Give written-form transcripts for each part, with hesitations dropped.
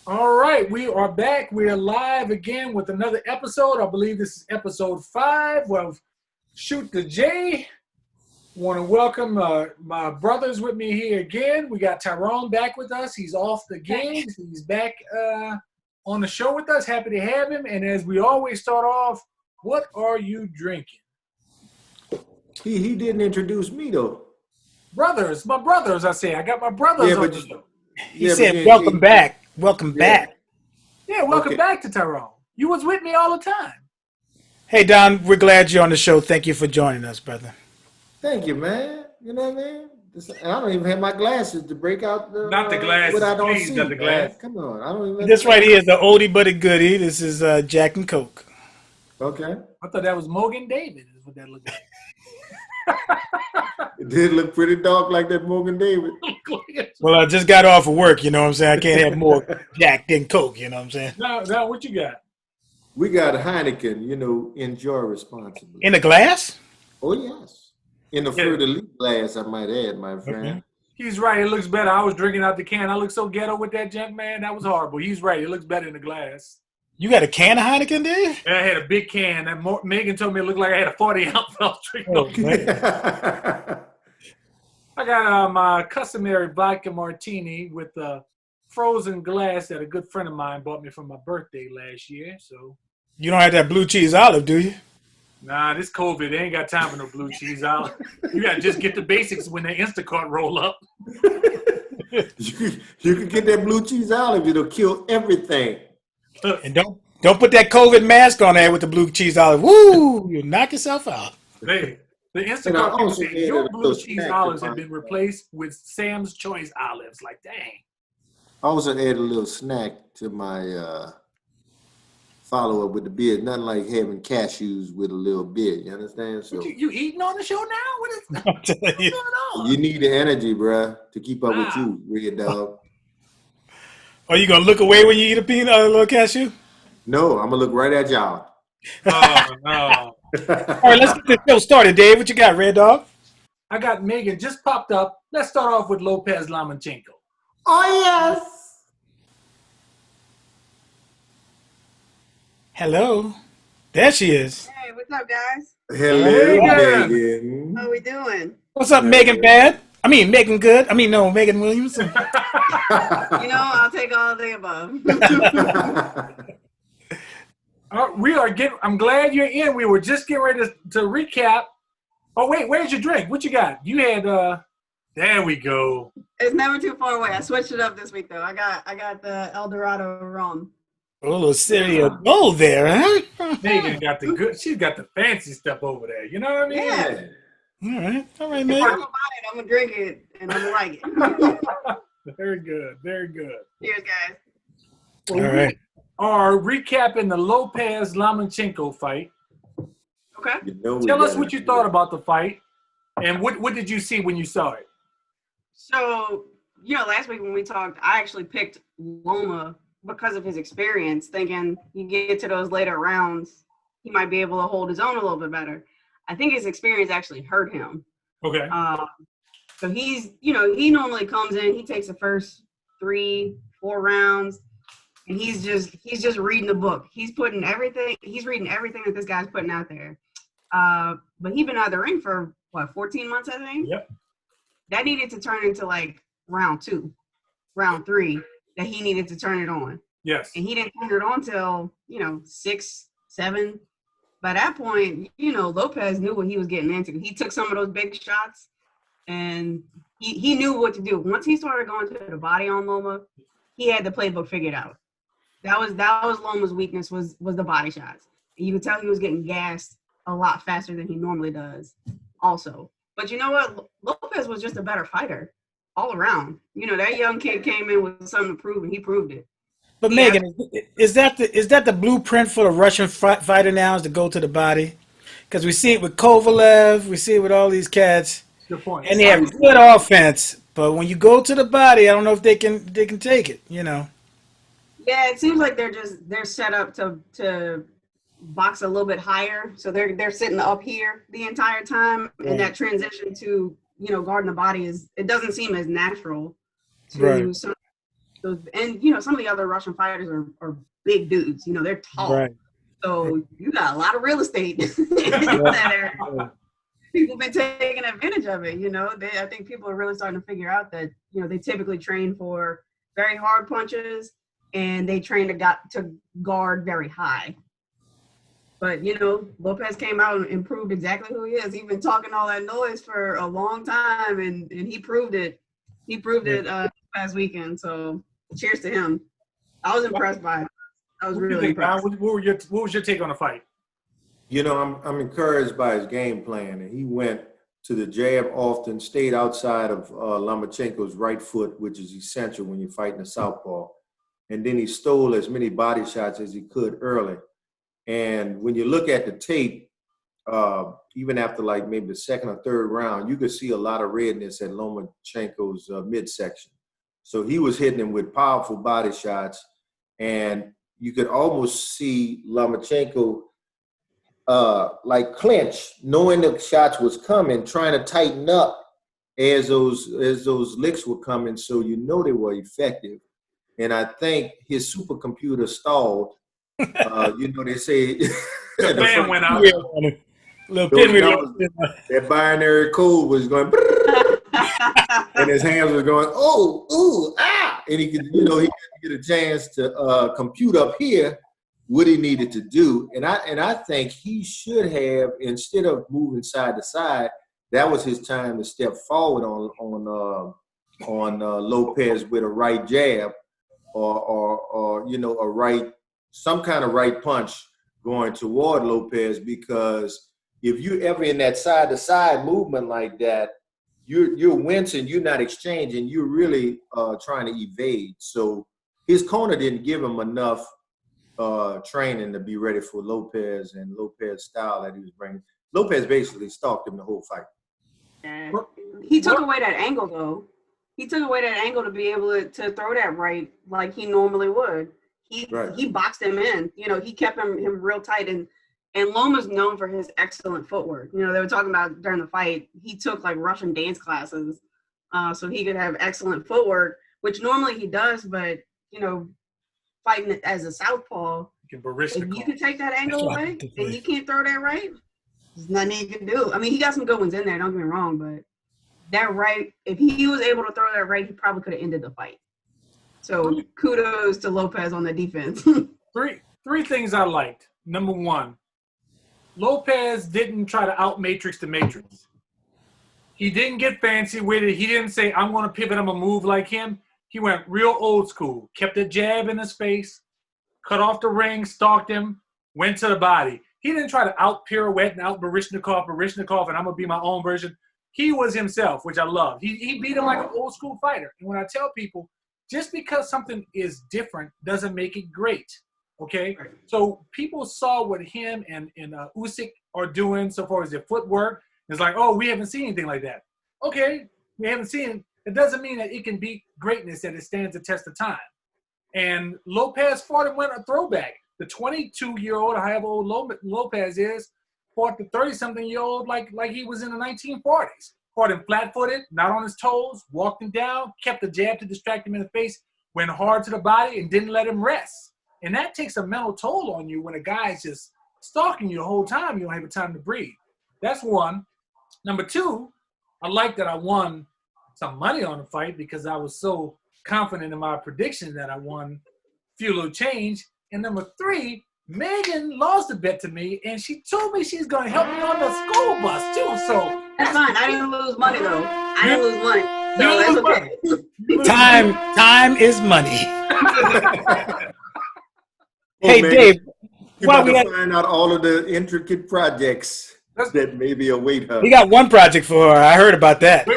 All right, we are back. We are live again with another episode. I believe this is episode 5 of Shoot the J. Want to welcome my brothers with me here again. We got Tyrone back with us. He's off the games. He's back on the show with us. Happy to have him. And as we always start off, what are you drinking? He didn't introduce me though. Brothers, my brothers. I say I got my brothers on the show. He said, "Welcome back, welcome back." Yeah, welcome back to Tyrone. You was with me all the time. Hey Don, we're glad you're on the show. Thank you for joining us, brother. Thank you, man. You know what I mean? And I don't even have my glasses to break out the not the glasses. What I don't Please, see. not the glasses. Come on, I don't even. This right here is the oldie but a goodie. This is Jack and Coke. Okay. I thought that was Morgan David. Is what that looked like. It did look pretty dark like that Morgan David. Well, I just got off of work. You know what I'm saying? I can't have more Jack than Coke. You know what I'm saying? Now, what you got? We got Heineken. You know, enjoy responsibly. In a glass? Oh yes. In the fleur-de-lis glass, I might add, my friend. Okay. He's right. It looks better. I was drinking out the can. I look so ghetto with that junk, man. That was horrible. He's right. It looks better in the glass. You got a can of Heineken, Dave? I had a big can. And Meagan told me it looked like I had a 40-ounce. I was drinking. Oh, man. I got my customary vodka martini with a frozen glass that a good friend of mine bought me for my birthday last year. So You don't have that blue cheese olive, do you? nah, this COVID, they ain't got time for no blue cheese olive. You got to just get the basics when they Instacart roll up. You can get that blue cheese olive. It'll kill everything. And don't put that COVID mask on there with the blue cheese olive. Woo! You'll knock yourself out. The Instacart people say your blue cheese olives have been replaced with Sam's Choice olives. Like, dang. I also add a little snack to my follow-up with the beer. Nothing like having cashews with a little beer. You understand? So You eating on the show now? What's going on? you need the energy, bruh, to keep up with you, Red Dog. Are you gonna look away when you eat a little cashew? No, I'm gonna look right at y'all. Oh, no. All right, let's get this show started, Dave. What you got, Red Dog? I got Meagan just popped up. Let's start off with Lopez Lomachenko. Oh yes. Hello. There she is. Hey, what's up, guys? Hello, Meagan. Meagan. How we doing? What's up, Meagan Bad? I mean, Meagan Good. I mean, no, Megan Williams. You know, I'll take all of the above. I'm glad you're in. We were just getting ready to recap. Oh, wait, where's your drink? What you got? You had, there we go. It's never too far away. I switched it up this week, though. I got the El Dorado rum. A little cereal gold there, huh? Meagan got the good, she's got the fancy stuff over there. You know what I mean? Yeah. All right, If Megan. I'm gonna buy it, I'm gonna drink it, and I'm gonna like it. Very good, very good. Cheers, guys. All right. Are recapping the Lopez Lomachenko fight. Okay. You know we Tell us gotta what you do thought it. about the fight, and what did you see when you saw it? So, last week when we talked, I actually picked Loma because of his experience, thinking you get to those later rounds, he might be able to hold his own a little bit better. I think his experience actually hurt him. Okay. So he's, he normally comes in, he takes the first 3-4 rounds, and he's just reading the book. He's reading everything that this guy's putting out there. But he's been out of the ring for 14 months, I think? Yep. That needed to turn into like round 2, round 3, that he needed to turn it on. Yes. And he didn't turn it on till, 6, 7. By that point, Lopez knew what he was getting into. He took some of those big shots, and he knew what to do. Once he started going to the body on Loma, he had the playbook figured out. That was Loma's weakness was the body shots. And you could tell he was getting gassed a lot faster than he normally does also. But you know what? Lopez was just a better fighter all around. That young kid came in with something to prove, and he proved it. But Megan, is that the blueprint for the Russian fighter now, is to go to the body? Because we see it with Kovalev, we see it with all these cats, Good point. and they have good offense. But when you go to the body, I don't know if they can take it. Yeah, it seems like they're set up to box a little bit higher, so they're sitting up here the entire time, and that transition to guarding the body it doesn't seem as natural to Right. some those, and some of the other Russian fighters are big dudes. They're tall. Right. So you got a lot of real estate in that area. Yeah. People have been taking advantage of it. I think people are really starting to figure out that they typically train for very hard punches, and they train to guard very high. But Lopez came out and proved exactly who he is. He's been talking all that noise for a long time, and he proved it. He proved it last weekend. So cheers to him. I was impressed by it. I was really impressed. What was your take on the fight? I'm encouraged by his game plan, and he went to the jab often, stayed outside of Lomachenko's right foot, which is essential when you're fighting a southpaw. And then he stole as many body shots as he could early. And when you look at the tape, even after like maybe the second or third round, you could see a lot of redness at Lomachenko's midsection. So he was hitting him with powerful body shots, and you could almost see Lomachenko like clinch, knowing the shots was coming, trying to tighten up as those licks were coming, so they were effective. And I think his supercomputer stalled. They say the fan went out. That binary code was going, and his hands were going, oh, ooh, ah, and he could get a chance to compute up here what he needed to do. And I think he should have, instead of moving side to side, that was his time to step forward on Lopez with a right jab or a right, some kind of right punch going toward Lopez, because if you ever in that side to side movement like that, you're wincing, you're not exchanging, you're really trying to evade. So his corner didn't give him enough training to be ready for Lopez and Lopez style that he was bringing. Lopez basically stalked him the whole fight. He took away that angle, though. He took away that angle to be able to throw that right like he normally would. He boxed him in. He kept him real tight. And Loma's known for his excellent footwork. They were talking about during the fight, he took like Russian dance classes so he could have excellent footwork, which normally he does. But, fighting as a southpaw, if you can take that angle away and you can't throw that right, there's nothing he can do. I mean, he got some good ones in there, don't get me wrong, but that right, if he was able to throw that right, he probably could have ended the fight. So kudos to Lopez on the defense. Three things I liked. Number one, Lopez didn't try to out-matrix the matrix. He didn't get fancy with it. He didn't say, I'm going to pivot, I'm going to move like him. He went real old school, kept a jab in his face, cut off the ring, stalked him, went to the body. He didn't try to out-pirouette and out-Baryshnikov, and I'm going to be my own version. He was himself, which I love. He beat him like an old school fighter. And when I tell people, just because something is different doesn't make it great, okay? Right. So people saw what him and Usyk are doing so far as their footwork. It's like, oh, we haven't seen anything like that. Okay, we haven't seen it. It doesn't mean that it can be greatness, that it stands the test of time. And Lopez fought and went a throwback. The 22-year-old, however old Lopez is, fought the 30-something-year-old like he was in the 1940s. Fought him flat-footed, not on his toes, walked him down, kept the jab to distract him in the face, went hard to the body, and didn't let him rest. And that takes a mental toll on you when a guy's just stalking you the whole time. You don't have time to breathe. That's one. Number two, I like that I won some money on the fight because I was so confident in my prediction that I won a few little change. And number three, Meagan lost a bet to me, and she told me she's going to help me on the school bus, too. So that's fine. I didn't lose money, though. I didn't lose money. So that's okay. Time is money. Hey, Meagan, Dave. You got to find out all of the intricate projects that maybe await her. We got one project for her. I heard about that.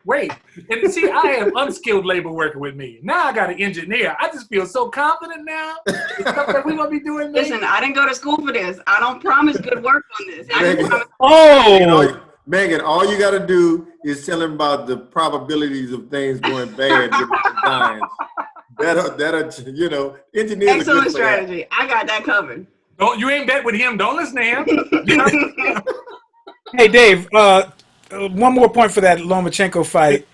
Wait. And see, I have unskilled labor working with me. Now I got an engineer. I just feel so confident now. The stuff that we're going to be doing. Listen, I didn't go to school for this. I don't promise good work on this. Meagan, all you got to do is tell him about the probabilities of things going bad with the Giants. Engineers. Excellent strategy. I got that covered. You ain't bet with him. Don't listen to him. Hey, Dave, one more point for that Lomachenko fight.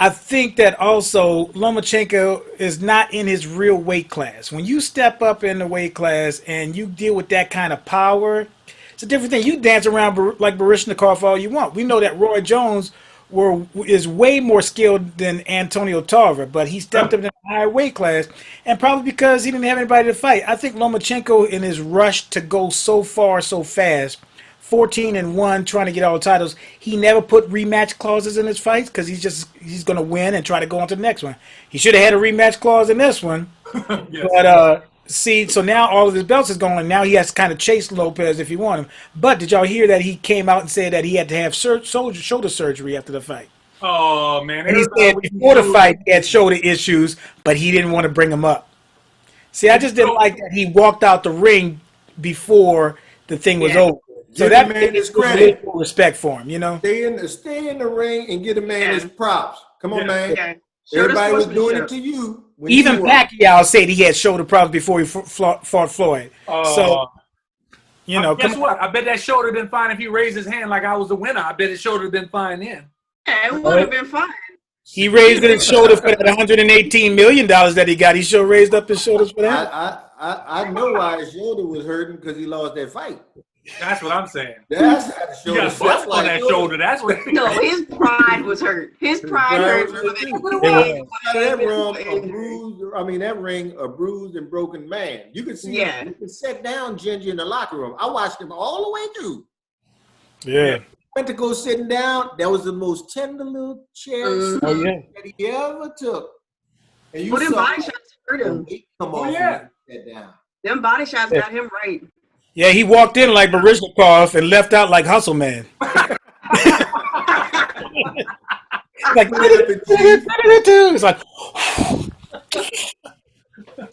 I think that also Lomachenko is not in his real weight class. When you step up in the weight class and you deal with that kind of power, it's a different thing. You dance around like Barishnikov all you want. We know that Roy Jones is way more skilled than Antonio Tarver, but he stepped up in a higher weight class, and probably because he didn't have anybody to fight. I think Lomachenko, in his rush to go so far so fast, 14-1, trying to get all the titles, he never put rematch clauses in his fights because he's going to win and try to go on to the next one. He should have had a rematch clause in this one, yes. But see, so now all of his belts is gone, and now he has to kind of chase Lopez if he wants him. But did y'all hear that he came out and said that he had to have shoulder surgery after the fight? Oh, man. And he said before the fight he had shoulder issues, but he didn't want to bring him up. See, I just didn't like that he walked out the ring before the thing was over. So that made his credit. Respect for him, you know? Stay in the ring and get a man his props. Come on, man. Yeah. Everybody was doing it to you. Even Pacquiao said he had shoulder problems before he fought Floyd. So, you know. Guess what? I bet that shoulder would have been fine if he raised his hand like I was the winner. I bet his shoulder would have been fine then. Yeah, it would have been fine. He raised his shoulder for that $118 million that he got. He sure raised up his shoulders for that. I know why his shoulder was hurting because he lost that fight. That's what I'm saying. That's how the shoulder. You got bust on that shoulder. That's what. No, his pride was hurt. His pride hurt. That ring a bruised and broken man. You can see. Yeah. You can sit down Ginger in the locker room. I watched him all the way through. Yeah. Went to go sitting down. That was the most tender little chair that he ever took. And you them body shots hurt him. Come on, sit down. Them body shots got him right. Yeah, he walked in like Barishnikov and left out like Hustle Man. Like, it's like,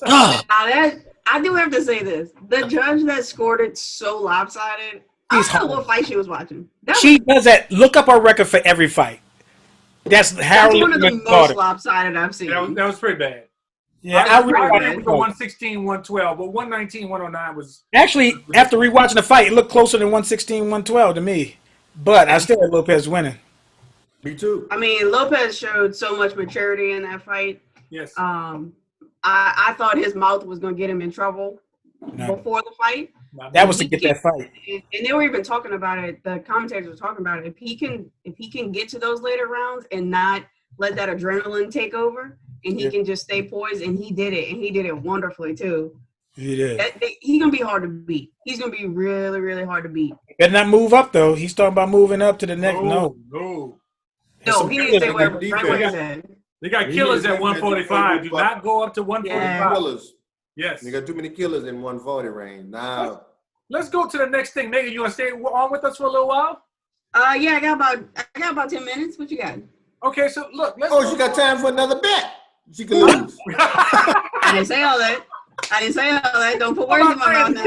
now that I do have to say this: the judge that scored it so lopsided. I don't know what fight she was watching. She does that. Look up our record for every fight. That's one of the most lopsided I've seen. That was pretty bad. Yeah, I remember 116, 112, but 119, 109 was actually after rewatching the fight, it looked closer than 116, 112 to me. But I still had Lopez winning. Me too. I mean, Lopez showed so much maturity in that fight. Yes. I thought his mouth was going to get him in trouble before the fight. That was to get that fight. And they were even talking about it. The commentators were talking about it. If he can get to those later rounds and not let that adrenaline take over, and he can just stay poised, and he did it, and he did it wonderfully too. He did. He's gonna be hard to beat. He's gonna be really, really hard to beat. Better not move up though. He's talking about moving up to the next. No, he needs to stay where he's at. They got killers at 145. Do not go up to 145. Killers. Yes. They got too many killers in 140 range. Now, let's go to the next thing. Megan, you want to stay on with us for a little while? Yeah, I got about 10 minutes. What you got? Okay, so look. She got time for another bet. She can lose. I didn't say all that. Don't put words in my mouth now.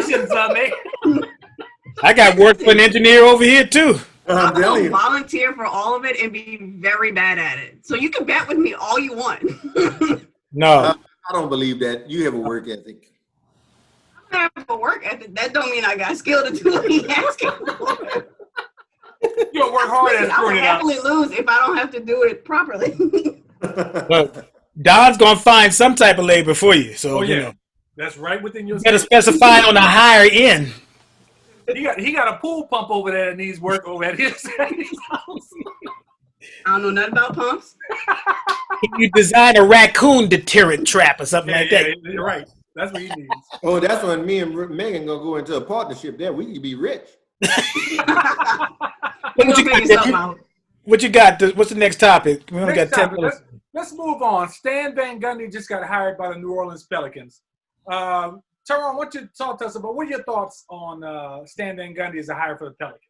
I got work for an engineer over here too. I'm going to volunteer for all of it and be very bad at it. So you can bet with me all you want. No. I don't believe that. You have a work ethic. I have a work ethic. That don't mean I got skill to do what he asking for. You'll work hard at it. I would happily lose if I don't have to do it properly. Look, Don's going to find some type of labor for you. So, you know. That's right within your. You got to specify on the higher end. He got a pool pump over there that needs work over at his house. I don't know nothing about pumps. You design a raccoon deterrent trap or something like that. You're right. That's what he needs. Oh, that's when me and Meagan gonna go into a partnership there. We could be rich. What you got? What's the next topic? We only got 10 minutes. Let's move on. Stan Van Gundy just got hired by the New Orleans Pelicans. Teron, why don't you talk to us about what are your thoughts on Stan Van Gundy as a hire for the Pelicans?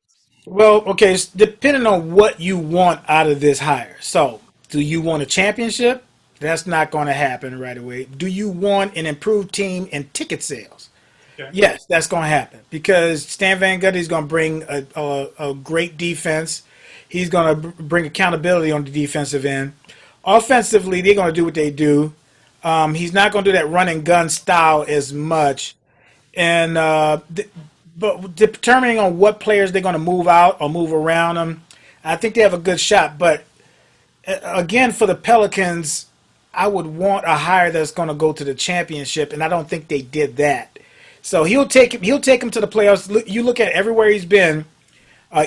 Well, okay, it's depending on what you want out of this hire. So, do you want a championship? That's not going to happen right away. Do you want an improved team and ticket sales? Okay. Yes, that's going to happen because Stan Van Gundy is going to bring a great defense. He's going to bring accountability on the defensive end. Offensively, they're going to do what they do. He's not going to do that run and gun style as much. And but determining on what players they're going to move out or move around them, I think they have a good shot. But again, for the Pelicans, I would want a hire that's going to go to the championship, and I don't think they did that. So he'll take him to the playoffs. You look at everywhere he's been.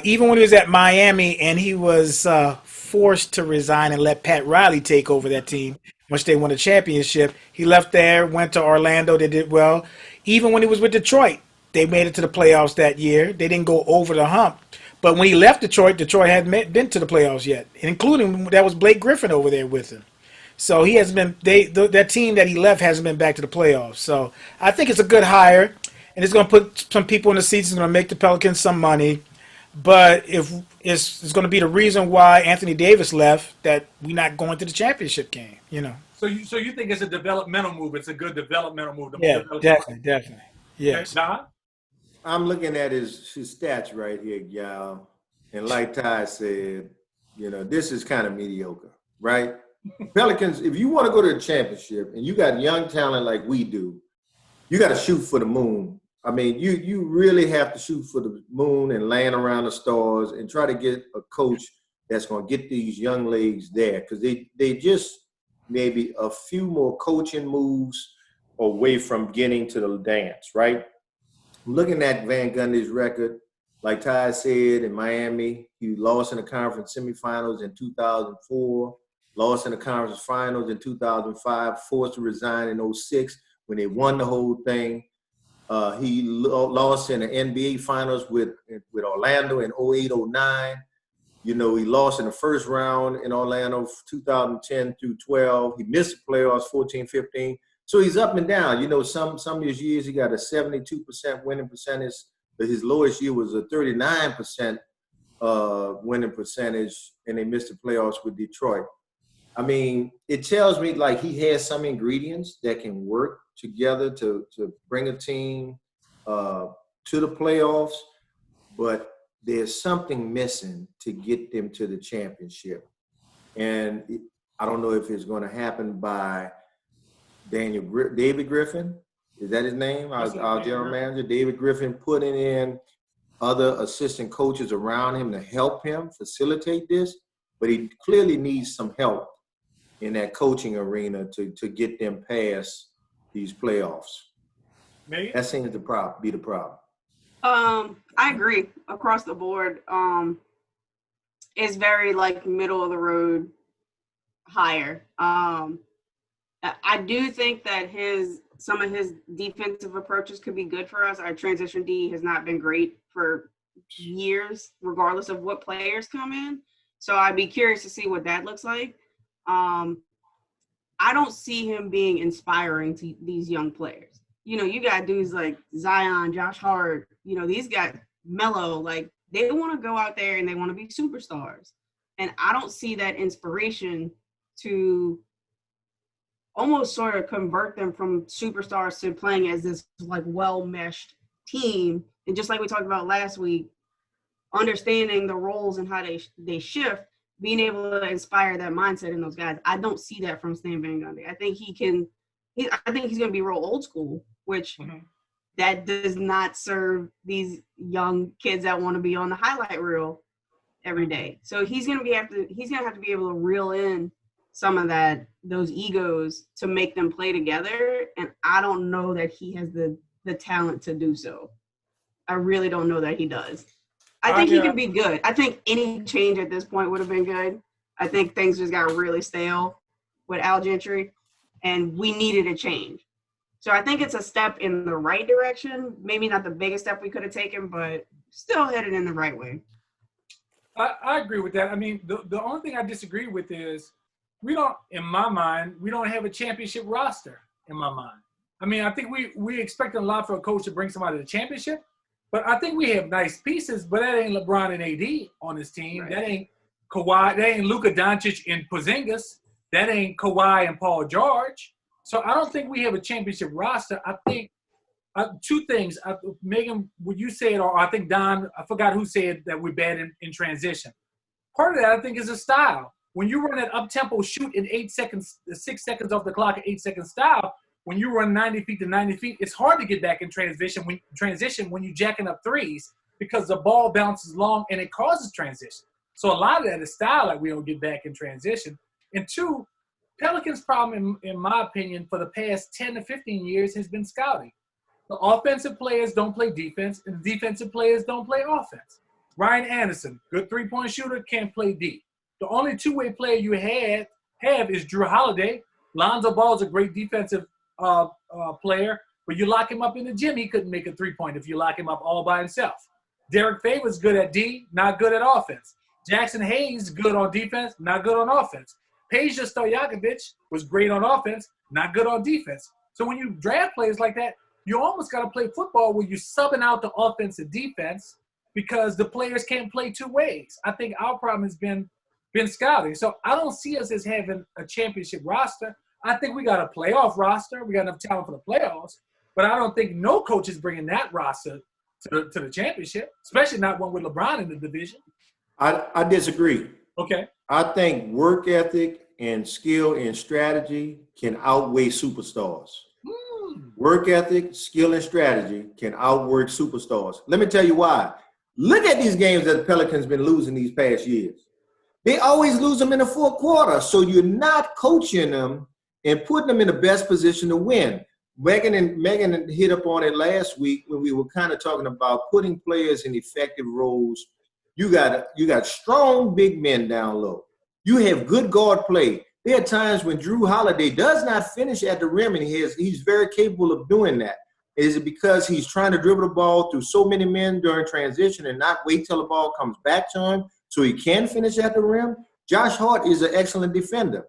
Even when he was at Miami and he was forced to resign and let Pat Riley take over that team once they won a championship, he left there, went to Orlando. They did well. Even when he was with Detroit, they made it to the playoffs that year. They didn't go over the hump. But when he left Detroit, Detroit hadn't been to the playoffs yet, including that was Blake Griffin over there with him. So he hasn't been. That team that he left hasn't been back to the playoffs. So I think it's a good hire, and it's going to put some people in the seats. It's going to make the Pelicans some money. But if it's going to be the reason why Anthony Davis left, that we're not going to the championship game, you know. So you think it's a developmental move? It's a good developmental move. Yeah, definitely. Yes. Okay, Don? I'm looking at his stats right here, y'all. And like Ty said, you know, this is kind of mediocre, right? Pelicans, if you want to go to the championship and you got young talent like we do, you got to shoot for the moon. I mean, you really have to shoot for the moon and land around the stars and try to get a coach that's going to get these young legs there, because they just maybe a few more coaching moves away from getting to the dance, right? Looking at Van Gundy's record, like Ty said, in Miami, he lost in the conference semifinals in 2004, lost in the conference finals in 2005, forced to resign in 2006 when they won the whole thing. He lost in the NBA finals with Orlando in 08-09. You know, he lost in the first round in Orlando 2010 through 12. He missed the playoffs 14-15. So he's up and down. You know, some of his years he got a 72% winning percentage, but his lowest year was a 39% winning percentage, and they missed the playoffs with Detroit. I mean, it tells me like he has some ingredients that can work together to bring a team to the playoffs, but there's something missing to get them to the championship. And I don't know if it's going to happen by David Griffin. Is that his name? Our general manager, David Griffin, putting in other assistant coaches around him to help him facilitate this, but he clearly needs some help in that coaching arena to get them past these playoffs. Meagan? That seems to be the problem. I agree across the board. It's very like middle of the road hire. I do think that some of his defensive approaches could be good for us. Our transition D has not been great for years, regardless of what players come in. So I'd be curious to see what that looks like. I don't see him being inspiring to these young players. You know, you got dudes like Zion, Josh Hart, you know, these guys, Melo, like they want to go out there and they want to be superstars. And I don't see that inspiration to almost sort of convert them from superstars to playing as this like well-meshed team. And just like we talked about last week, understanding the roles and how they shift, being able to inspire that mindset in those guys. I don't see that from Stan Van Gundy. I think he's going to be real old school, which that does not serve these young kids that want to be on the highlight reel every day. So he's going to have to be able to reel in some of those egos to make them play together. And I don't know that he has the talent to do so. I really don't know that he does. I think he can be good. I think any change at this point would have been good. I think things just got really stale with Al Gentry, and we needed a change. So I think it's a step in the right direction. Maybe not the biggest step we could have taken, but still headed in the right way. I agree with that. I mean, the only thing I disagree with is in my mind, we don't have a championship roster in my mind. I mean, I think we expecting a lot for a coach to bring somebody to the championship. But I think we have nice pieces, but that ain't LeBron and AD on this team. Right. That ain't Kawhi. That ain't Luka Doncic and Porzingis. That ain't Kawhi and Paul George. So I don't think we have a championship roster. I think two things. Meagan, what you said, or I think Don, I forgot who said that we're bad in transition. Part of that, I think, is a style. When you run that up-tempo shoot in 8 seconds, 6 seconds off the clock, 8 second style, when you run 90 feet to 90 feet, it's hard to get back in transition when you're jacking up threes because the ball bounces long and it causes transition. So a lot of that is style, like we don't get back in transition. And two, Pelicans' problem, in my opinion, for the past 10 to 15 years has been scouting. The offensive players don't play defense, and the defensive players don't play offense. Ryan Anderson, good three-point shooter, can't play D. The only two-way player you have is Drew Holiday. Lonzo Ball's a great defensive player, but you lock him up in the gym, he couldn't make a three-point if you lock him up all by himself. Derek Favors good at D, not good at offense. Jackson Hayes good on defense, not good on offense. Peja Stojakovic was great on offense, not good on defense. So when you draft players like that, you almost got to play football where you're subbing out the offense and defense because the players can't play two ways. I think our problem has been scouting. So I don't see us as having a championship roster. I think we got a playoff roster. We got enough talent for the playoffs. But I don't think no coach is bringing that roster to the championship, especially not one with LeBron in the division. I disagree. Okay. I think work ethic and skill and strategy can outweigh superstars. Work ethic, skill, and strategy can outwork superstars. Let me tell you why. Look at these games that the Pelicans been losing these past years. They always lose them in the fourth quarter. So you're not coaching them and putting them in the best position to win. Meagan hit up on it last week when we were kind of talking about putting players in effective roles. You got strong big men down low. You have good guard play. There are times when Drew Holiday does not finish at the rim, and he's very capable of doing that. Is it because he's trying to dribble the ball through so many men during transition and not wait till the ball comes back to him so he can finish at the rim? Josh Hart is an excellent defender.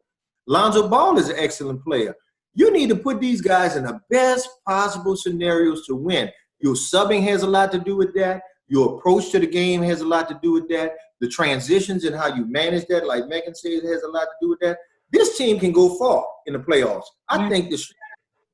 Lonzo Ball is an excellent player. You need to put these guys in the best possible scenarios to win. Your subbing has a lot to do with that. Your approach to the game has a lot to do with that. The transitions and how you manage that, like Meagan said, has a lot to do with that. This team can go far in the playoffs. I think the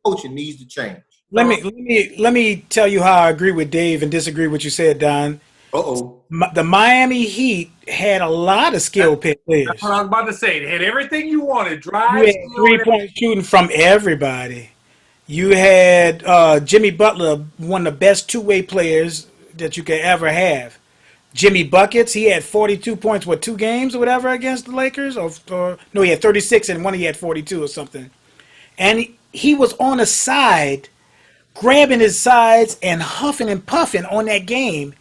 coaching needs to change. Let me tell you how I agree with Dave and disagree with what you said, Don. The Miami Heat had a lot of skill players. That's what I was about to say. They had everything you wanted. Drive, you had three-point shooting from everybody. You had Jimmy Butler, one of the best two-way players that you could ever have. Jimmy Buckets, he had 42 points, 2 games or whatever against the Lakers? Or no, he had 36 and one he had 42 or something. And he was on the side, grabbing his sides and huffing and puffing on that game.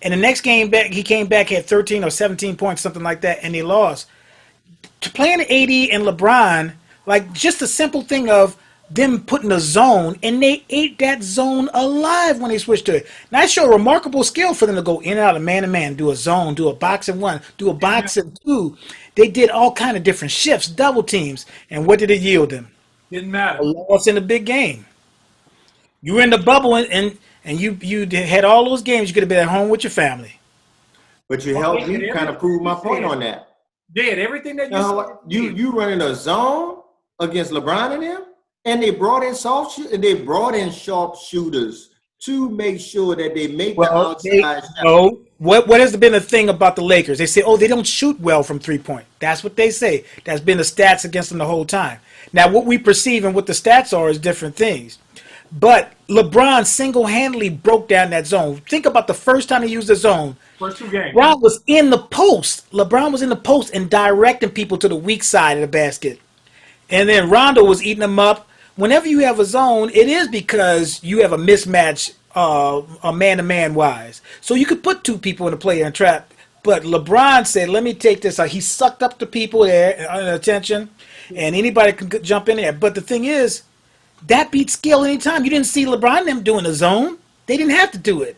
And the next game back, he came back, had 13 or 17 points, something like that, and they lost. To playing AD and LeBron, like just the simple thing of them putting a zone, and they ate that zone alive when they switched to it. Now, that showed remarkable skill for them to go in and out of man-to-man, do a zone, do a box and one, do a box and two. They did all kind of different shifts, double teams, and what did it yield them? Didn't matter. A loss in a big game. You were in the bubble, and you had all those games. You could have been at home with your family. But you helped me kind of prove my point on that. Did everything that you said. You running a zone against LeBron and them? And they brought in sharp shooters to make sure that they make the outside shot. What has been the thing about the Lakers? They say, they don't shoot well from three-point. That's what they say. That's been the stats against them the whole time. Now, what we perceive and what the stats are is different things. But LeBron single-handedly broke down that zone. Think about the first time he used the zone. First 2 games. LeBron was in the post. LeBron was in the post and directing people to the weak side of the basket. And then Rondo was eating them up. Whenever you have a zone, it is because you have a mismatch, a man-to-man wise. So you could put 2 people in a player and trap. But LeBron said, let me take this out. He sucked up the people there, attention, and anybody can jump in there. But the thing is, that beats skill anytime. You didn't see LeBron and them doing a zone. They didn't have to do it.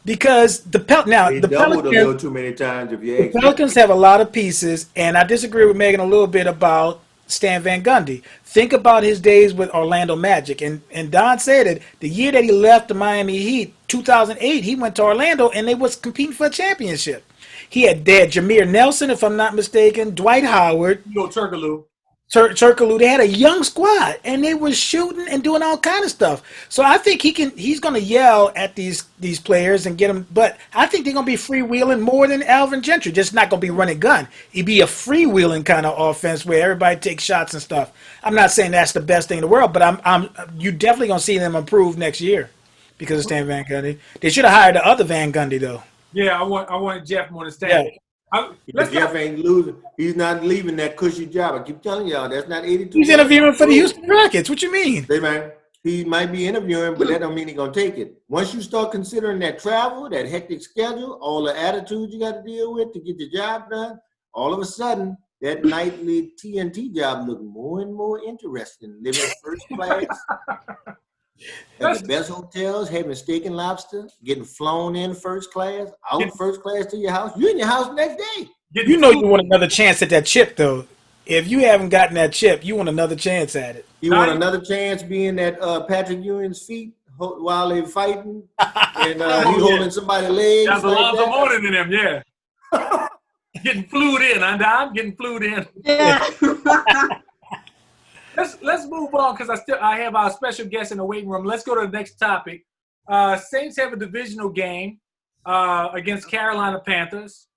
Because the doubled a little too many times. The Pelicans have a lot of pieces, and I disagree with Meagan a little bit about Stan Van Gundy. Think about his days with Orlando Magic. And Don said it, the year that he left the Miami Heat, 2008, he went to Orlando, and they was competing for a championship. They had Jameer Nelson, if I'm not mistaken, Dwight Howard. Turkoglu. They had a young squad, and they were shooting and doing all kind of stuff. So I think he's going to yell at these players and get them. But I think they're going to be freewheeling more than Alvin Gentry. Just not going to be running gun. It'd be a freewheeling kind of offense where everybody takes shots and stuff. I'm not saying that's the best thing in the world, but you definitely going to see them improve next year because of Stan Van Gundy. They should have hired the other Van Gundy though. Yeah, I wanted Jeff more to stay. Jeff ain't losing. He's not leaving that cushy job. I keep telling y'all, that's not 82. He's interviewing for the Houston Rockets. What you mean? Hey, man, he might be interviewing, but that don't mean he's going to take it. Once you start considering that travel, that hectic schedule, all the attitudes you got to deal with to get the job done, all of a sudden, that nightly TNT job look more and more interesting. Living first class at the best hotels, having steak and lobster, getting flown in first class, out first class to your house. You're in your house next day. You know you want another chance at that chip, though. If you haven't gotten that chip, you want another chance at it. You want another chance being at Patrick Ewing's feet while they're fighting, and he holding somebody's legs. That's like a lot that. more than them, yeah. Getting flued in, I'm getting flued in. Yeah. Let's move on because I have our special guest in the waiting room. Let's go to the next topic. Saints have a divisional game against Carolina Panthers.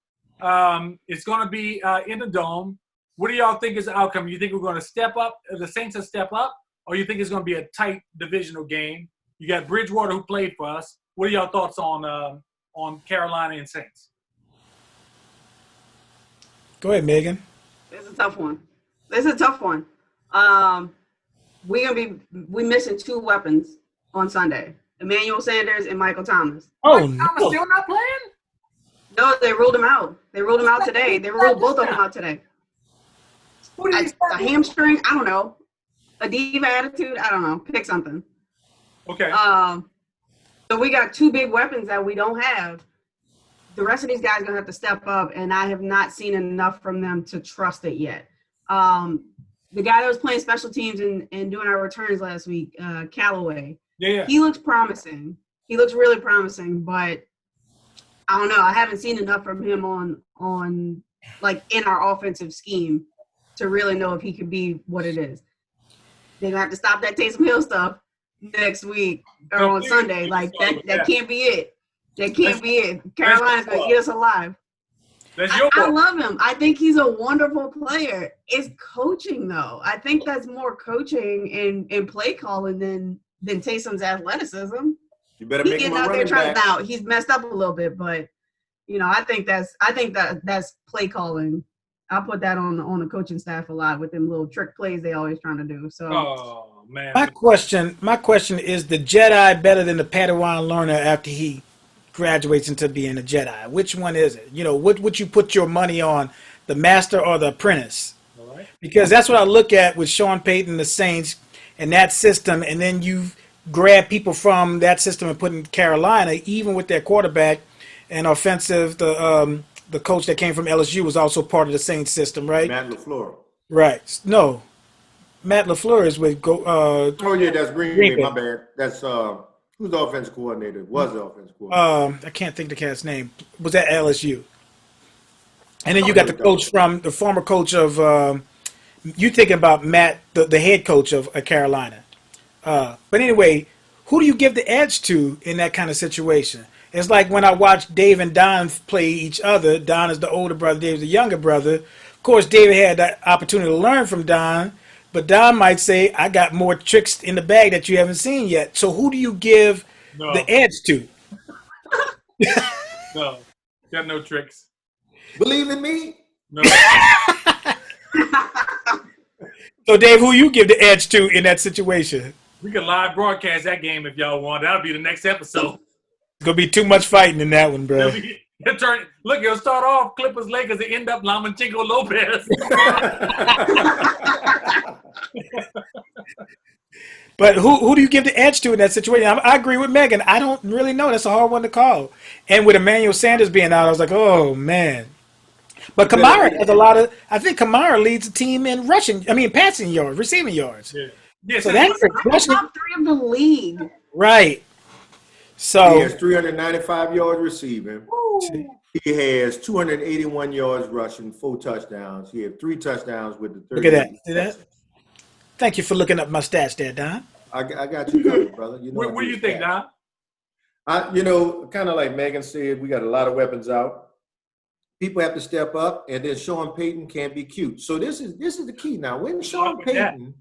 It's going to be in the Dome. What do y'all think is the outcome? You think we're going to step up, the Saints will step up, or you think it's going to be a tight divisional game? You got Bridgewater who played for us. What are y'all thoughts on Carolina and Saints? Go ahead, Meagan. It's a tough one. We missing two weapons on Sunday. Emmanuel Sanders and Michael Thomas. Oh, Thomas still not playing? No, they ruled him out. They ruled him out today. They ruled both of them out today. A hamstring? I don't know. A diva attitude? I don't know. Pick something. Okay. So we got two big weapons that we don't have. The rest of these guys are going to have to step up, and I have not seen enough from them to trust it yet. The guy that was playing special teams and doing our returns last week, Callaway, he looks promising. He looks really promising, but I don't know. I haven't seen enough from him on like in our offensive scheme to really know if he could be what it is. They're going to have to stop that Taysom Hill stuff next week or on Sunday. Like, that can't be it. That can't be it. Carolina's going to eat us alive. I love him. I think he's a wonderful player. It's coaching, though. I think that's more coaching and play calling than Taysom's athleticism. You better make him a running back. Now, he's messed up a little bit, but I think that's play calling. I'll put that on the coaching staff a lot with them little trick plays they always trying to do. So, oh man, my question is: the Jedi better than the Padawan learner after he graduates into being a Jedi? Which one is it? What would you put your money on, the master or the apprentice? All right. Because that's what I look at with Sean Payton, the Saints, and that system, and then you grab people from that system and put in Carolina, even with their quarterback and offensive, the coach that came from LSU was also part of the Saints system, right? Matt LaFleur. Right. No. Matt LaFleur is with oh yeah, that's Green Bay. My bad. That's who's the offensive coordinator? Was the offensive coordinator? I can't think the cat's name. Was at LSU. And then you got the coach from the former coach of you thinking about Matt, the head coach of Carolina. But anyway, who do you give the edge to in that kind of situation? It's like when I watch Dave and Don play each other. Don is the older brother, Dave is the younger brother. Of course, David had that opportunity to learn from Don, but Don might say, I got more tricks in the bag that you haven't seen yet. So who do you give the edge to? No, got no tricks. Believe in me? No. So, Dave, who you give the edge to in that situation? We can live broadcast that game if y'all want. That'll be the next episode. It's going to be too much fighting in that one, bro. It'll start off Clippers Lakers and end up Lomachenko Lopez. But who do you give the edge to in that situation? I agree with Meagan. I don't really know. That's a hard one to call. And with Emmanuel Sanders being out, I was like, oh, man. But Kamara has a lot of – I think Kamara leads the team in passing yards, receiving yards. Yeah, so that's the top three of the league. Right. So he has 395 yards receiving. Woo. He has 281 yards rushing, 4 touchdowns. He had 3 touchdowns with the 30. Look at that. See that? Thank you for looking up my stats there, Don. I got you covered, brother. What do you think, Don? Kind of like Meagan said, we got a lot of weapons out. People have to step up, and then Sean Payton can't be cute. So this is the key now. When Sean Payton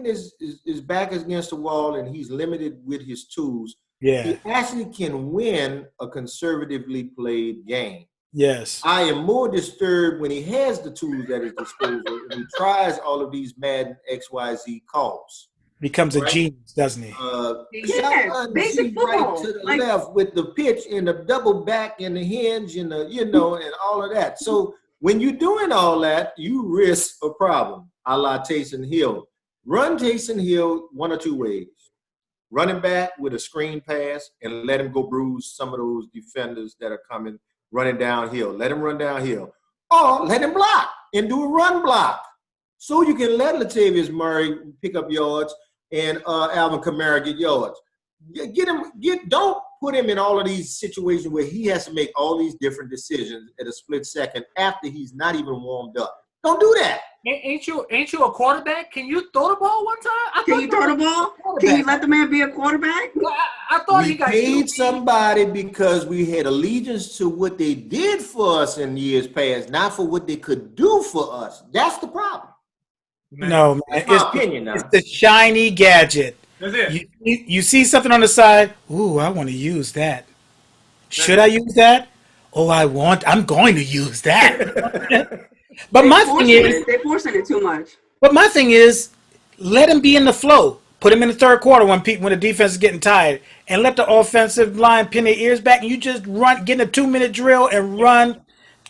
is back against the wall and he's limited with his tools, he actually can win a conservatively played game. Yes. I am more disturbed when he has the tools at his disposal and he tries all of these Madden XYZ calls. Becomes a Right? genius, doesn't he? Shotgun basic Z right football. to the Like, left with the pitch and the double back and the hinge and the, and all of that. So when you're doing all that, you risk a problem, a la Taysom Hill. Run Taysom Hill one or two ways. Running back with a screen pass and let him go bruise some of those defenders that are coming running downhill. Let him run downhill. Or let him block and do a run block. So you can let Latavius Murray pick up yards and Alvin Kamara get yards. Don't put him in all of these situations where he has to make all these different decisions at a split second after he's not even warmed up. Don't do that. Ain't you a quarterback? Can you throw the ball one time? can you throw the ball? Can you let the man be a quarterback? I thought We he got paid somebody because we had allegiance to what they did for us in years past, not for what they could do for us. That's the problem. No, man. That's my opinion now. It's the shiny gadget. That's it. You see something on the side. Ooh, I want to use that. Should I use that? Oh, I'm going to use that. But my thing is, they're forcing it too much. But my thing is, let him be in the flow. Put him in the third quarter when the defense is getting tired, and let the offensive line pin their ears back, and you just get in a 2-minute drill and run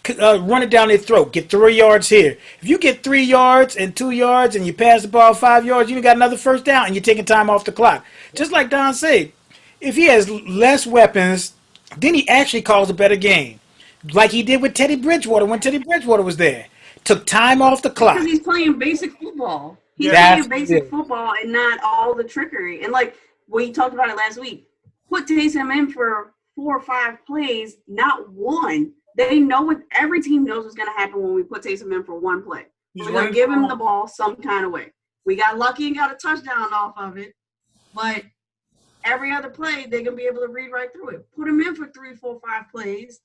it down their throat. Get 3 yards here. If you get 3 yards and 2 yards, and you pass the ball 5 yards, you got another first down, and you're taking time off the clock. Just like Don said, if he has less weapons, then he actually calls a better game, like he did with Teddy Bridgewater when Teddy Bridgewater was there. Took time off the clock. Because he's playing basic football. He's That's playing basic it. football and not all the trickery. And like we talked about it last week, put Taysom in for 4 or 5 plays, not one. They know what every team knows what's going to happen when we put Taysom in for one play. We're going to give him the ball some kind of way. We got lucky and got a touchdown off of it, but every other play they're going to be able to read right through it. Put him in for 3, 4, 5 plays.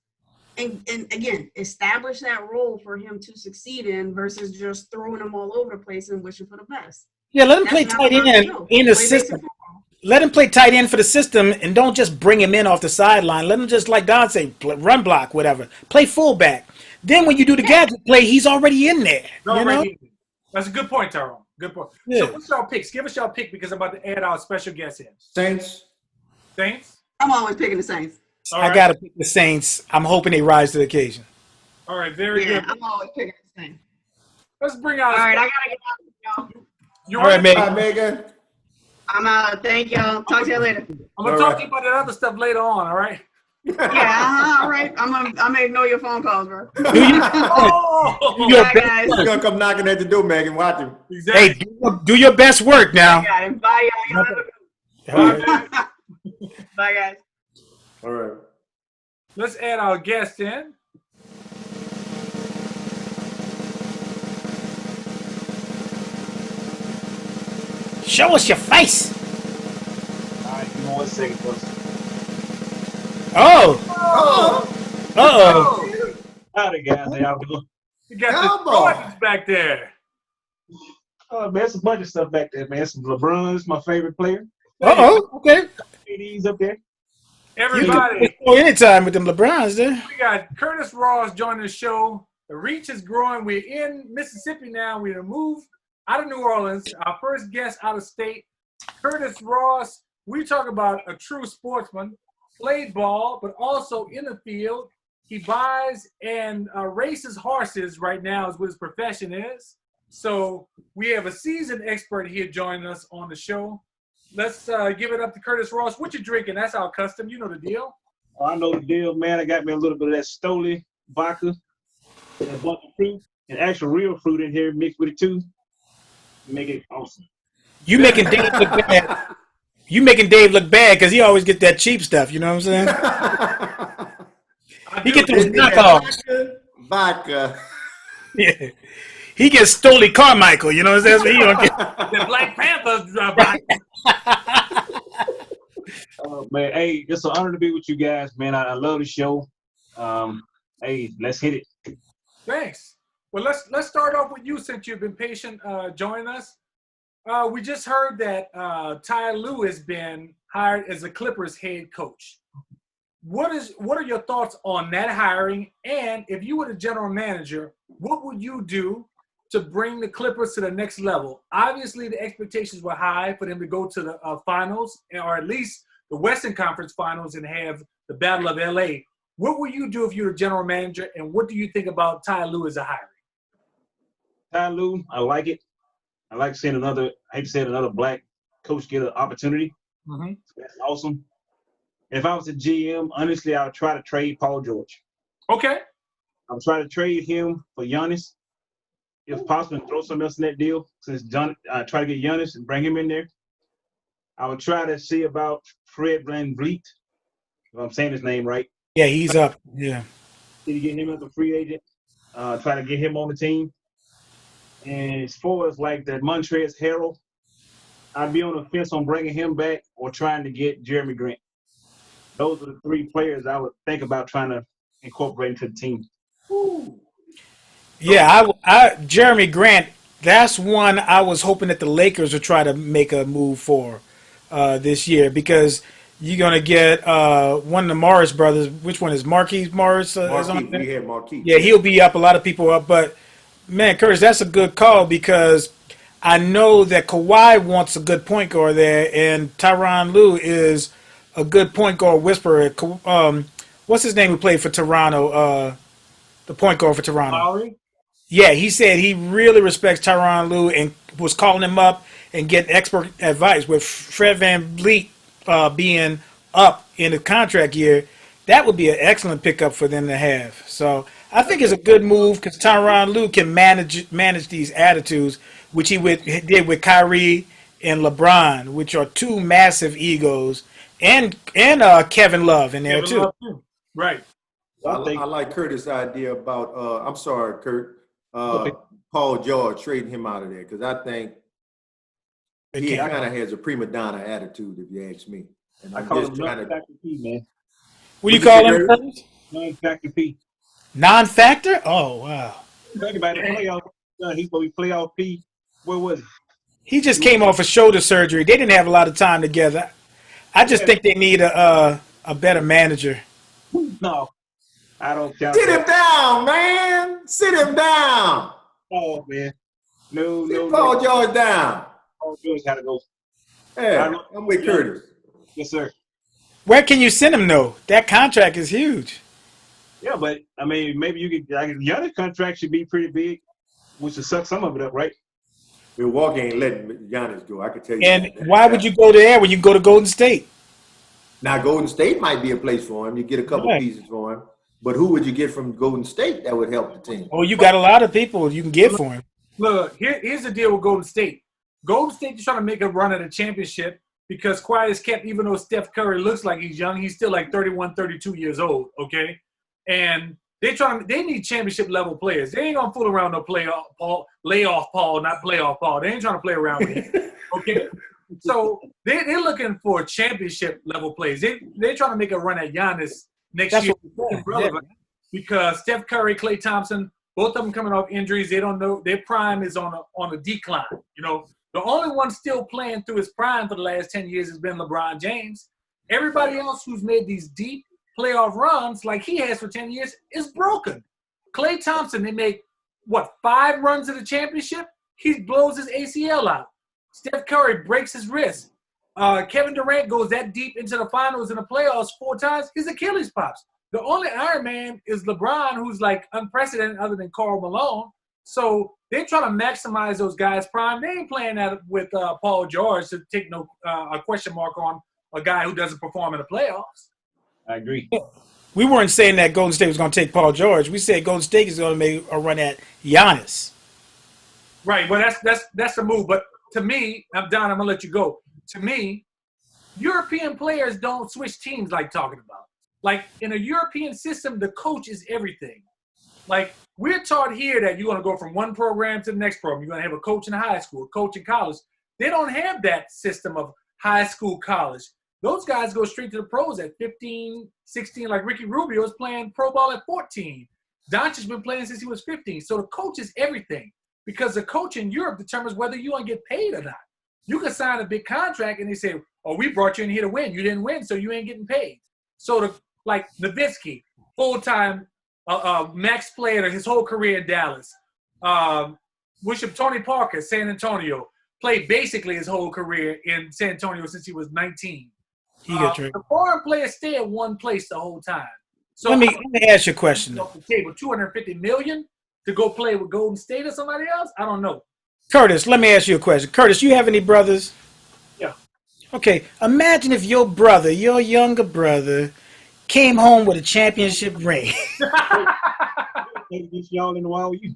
And again, establish that role for him to succeed in versus just throwing him all over the place and wishing for the best. Yeah, let him play tight end in the system. Let him play tight end for the system, and don't just bring him in off the sideline. Let him just, like Don said, run block, whatever. Play fullback. Then when you do the gadget play, he's already in there. That's a good point, Tyrone. Good point. Yeah. So what's y'all picks? Give us y'all pick because I'm about to add our special guest in. Saints. I'm always picking the Saints. I got to pick the Saints. I'm hoping they rise to the occasion. All right, very good. I'm always picking the Saints. Let's bring out. All right, I got to get out, y'all. All right, Meagan. Hi, Megan. I'm out. Thank y'all. Talk to you later. I'm going to talk to you about that other stuff later on, all right? Yeah, all right. I'm gonna ignore your phone calls, bro. Oh! Bye, guys. He's going to come knocking at the door, Megan. Watch him. Exactly. Hey, do your best work now. Got it. Bye, y'all. Bye, guys. All right. Let's add our guest in. Show us your face. All right, give me 1 second, folks. Uh-oh. Howdy, guys. How y'all doing? You got the Jordans back there. Oh, man, there's a bunch of stuff back there, man. Some LeBron's my favorite player. Uh-oh. Okay. AD's up there. Everybody. Anytime with them LeBrons there. We got Curtis Ross joining the show. The reach is growing. We're in Mississippi now. We're moved out of New Orleans. Our first guest out of state, Curtis Ross. We talk about a true sportsman, played ball, but also in the field. He buys and races horses right now is what his profession is. So we have a seasoned expert here joining us on the show. Let's give it up to Curtis Ross. What you drinking? That's our custom. You know the deal. Oh, I know the deal, man. I got me a little bit of that Stoli vodka, and a bunch of fruit, and actual real fruit in here mixed with it too. Make it awesome. You making Dave look bad. You making Dave look bad because he always get that cheap stuff. You know what I'm saying? He get those knockoffs. Vodka. Yeah. He gets Stoli Carmichael. You know what I'm saying? That's what he don't get. The Black Panthers. Man, hey, it's an honor to be with you guys, man. I love the show. Hey, let's hit it. Thanks. Well, let's start off with you since you've been patient joining us. We just heard that Ty Lue has been hired as the Clippers head coach. what are your thoughts on that hiring? And if you were the general manager, what would you do to bring the Clippers to the next level? Obviously, the expectations were high for them to go to the finals, or at least the Western Conference Finals, and have the Battle of LA. What would you do if you were the general manager, and what do you think about Ty Lue as a hiring? Ty Lue, I like it. I like seeing another black coach get an opportunity. Mm-hmm. That's awesome. If I was a GM, honestly, I would try to trade Paul George. Okay. I would try to trade him for Giannis, if possible, and throw something else in that deal. Since John, try to get Giannis and bring him in there. I would try to see about Fred VanVleet, if I'm saying his name right. Yeah, he's up. Yeah. Did you get him as a free agent? Try to get him on the team. And as far as like the Montrezl Harrell, I'd be on the fence on bringing him back or trying to get Jeremy Grant. Those are the three players I would think about trying to incorporate into the team. Ooh. Yeah, I Jeremy Grant, that's one I was hoping that the Lakers would try to make a move for this year, because you're going to get one of the Morris brothers. Which one is Marquise Morris? Marquise, we had Marquise. Yeah, he'll be up. A lot of people up. But, man, Curtis, that's a good call, because I know that Kawhi wants a good point guard there, and Tyronn Lue is a good point guard whisperer. What's his name who played for Toronto? The point guard for Toronto. Lowry? Yeah, he said he really respects Tyronn Lue and was calling him up and getting expert advice. With Fred VanVleet being up in the contract year, that would be an excellent pickup for them to have. So I think it's a good move, because Tyronn Lue can manage these attitudes, which he did with Kyrie and LeBron, which are two massive egos, and Kevin Love in there too. Right. I like Curtis' idea about I'm sorry, Kurt. Paul George, trading him out of there, because I think he kind of has a prima donna attitude, if you ask me. And I call him non-factor P, man. What do you call him? Non-factor P. Non-factor? Oh, wow. Think about the playoff. He's going to be playoff P. Where was he? He just came off a shoulder surgery. They didn't have a lot of time together. I just think they need a better manager. No. I don't count. Sit him down, man. Sit him down. Oh, man. No. Paul George down. Paul George got to go. Yeah, I'm with Curtis. Yes, sir. Where can you send him, though? That contract is huge. Yeah, but, I mean, maybe you could – Giannis' contract should be pretty big, which would suck some of it up, right? Milwaukee ain't letting Giannis go, I can tell you. And that. why would you go there when you go to Golden State? Now, Golden State might be a place for him. You get a couple pieces for him. But who would you get from Golden State that would help the team? Oh, you got a lot of people you can get for him. Look, here's the deal with Golden State. Golden State is trying to make a run at a championship, because quiet as kept, even though Steph Curry looks like he's young, he's still like 31, 32 years old, okay? And they need championship level players. They ain't gonna fool around no layoff Paul, not playoff Paul. They ain't trying to play around with him, okay? So they're looking for championship level players. They're trying to make a run at Giannis next year, relevant, because Steph Curry, Klay Thompson, both of them coming off injuries. They don't know, their prime is on a decline. You know, the only one still playing through his prime for the last 10 years has been LeBron James. Everybody else who's made these deep playoff runs like he has for 10 years is broken. Klay Thompson, they make 5 runs to the championship? He blows his ACL out. Steph Curry breaks his wrist. Kevin Durant goes that deep into the finals and the playoffs 4 times. His Achilles pops. The only Iron Man is LeBron, who's like unprecedented other than Karl Malone. So they're trying to maximize those guys' prime. They ain't playing that with Paul George to take a question mark on a guy who doesn't perform in the playoffs. I agree. We weren't saying that Golden State was going to take Paul George. We said Golden State is going to make a run at Giannis. Right. Well, that's the move. But to me, I'm Don, I'm going to let you go. To me, European players don't switch teams like talking about. Like, in a European system, the coach is everything. Like, we're taught here that you're going to go from one program to the next program. You're going to have a coach in high school, a coach in college. They don't have that system of high school, college. Those guys go straight to the pros at 15, 16, like Ricky Rubio is playing pro ball at 14. Doncic's been playing since he was 15. So the coach is everything, because the coach in Europe determines whether you want to get paid or not. You can sign a big contract and they say, oh, we brought you in here to win. You didn't win, so you ain't getting paid. So like Nowitzki, full-time max player his whole career in Dallas. Tony Parker, San Antonio, played basically his whole career in San Antonio since he was 19. He got traded. The foreign players stay at one place the whole time. So let me ask you a question. Off the table, $250 million to go play with Golden State or somebody else? I don't know. Curtis, let me ask you a question. Curtis, you have any brothers? Yeah. Okay, imagine if your brother, your younger brother, came home with a championship ring. Y'all in the wall with you.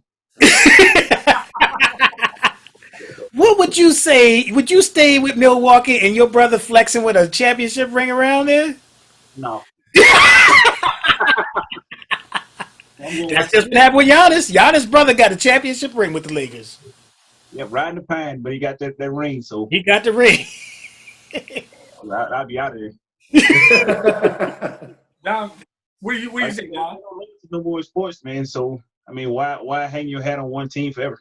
What would you say? Would you stay with Milwaukee and your brother flexing with a championship ring around there? No. That's just what happened with Giannis. Giannis' brother got a championship ring with the Lakers. Yeah, riding the pine, but he got that ring, so He got the ring. I'll be out of there. Now, what do you say, Don? No more sports, man. So I mean, why hang your hat on one team forever?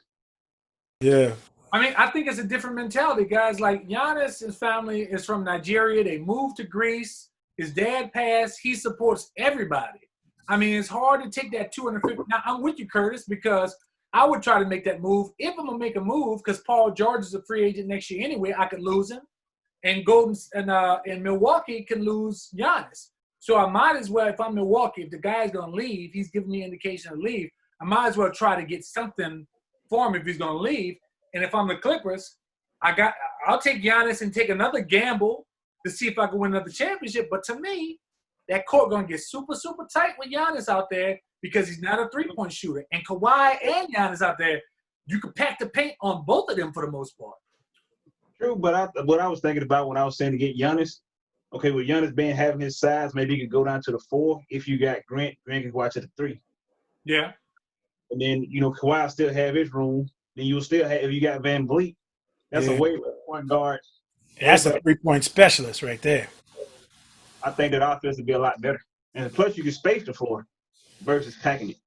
Yeah. I mean, I think it's a different mentality, guys. Like Giannis, his family is from Nigeria. They moved to Greece. His dad passed. He supports everybody. I mean, it's hard to take that 250. Now, I'm with you, Curtis, because I would try to make that move. If I'm gonna make a move, because Paul George is a free agent next year anyway, I could lose him, and Milwaukee can lose Giannis. So I might as well, if I'm Milwaukee, if the guy's gonna leave, he's giving me an indication to leave. I might as well try to get something for him if he's gonna leave. And if I'm the Clippers, I'll take Giannis and take another gamble to see if I can win another championship. But to me, that court gonna get super, super tight with Giannis out there because he's not a three-point shooter. And Kawhi and Giannis out there, you can pack the paint on both of them for the most part. True, but what I was thinking about when I was saying to get Giannis, okay, with Giannis having his size, maybe he could go down to the 4. If you got Grant can go out to the 3. Yeah. And then, Kawhi still have his room. Then you'll still have, if you got Van Vliet, that's a way point guard. That's a 3-point specialist right there. I think that offense would be a lot better. And plus, you can space the floor versus packing it.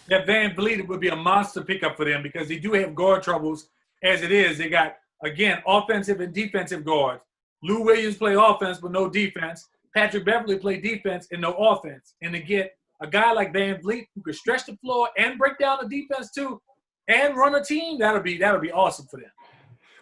That Van Vliet would be a monster pickup for them because they do have guard troubles as it is. They got, again, offensive and defensive guards. Lou Williams play offense but no defense. Patrick Beverly play defense and no offense. And to get a guy like Van Vliet who could stretch the floor and break down the defense too and run a team, that'll be awesome for them.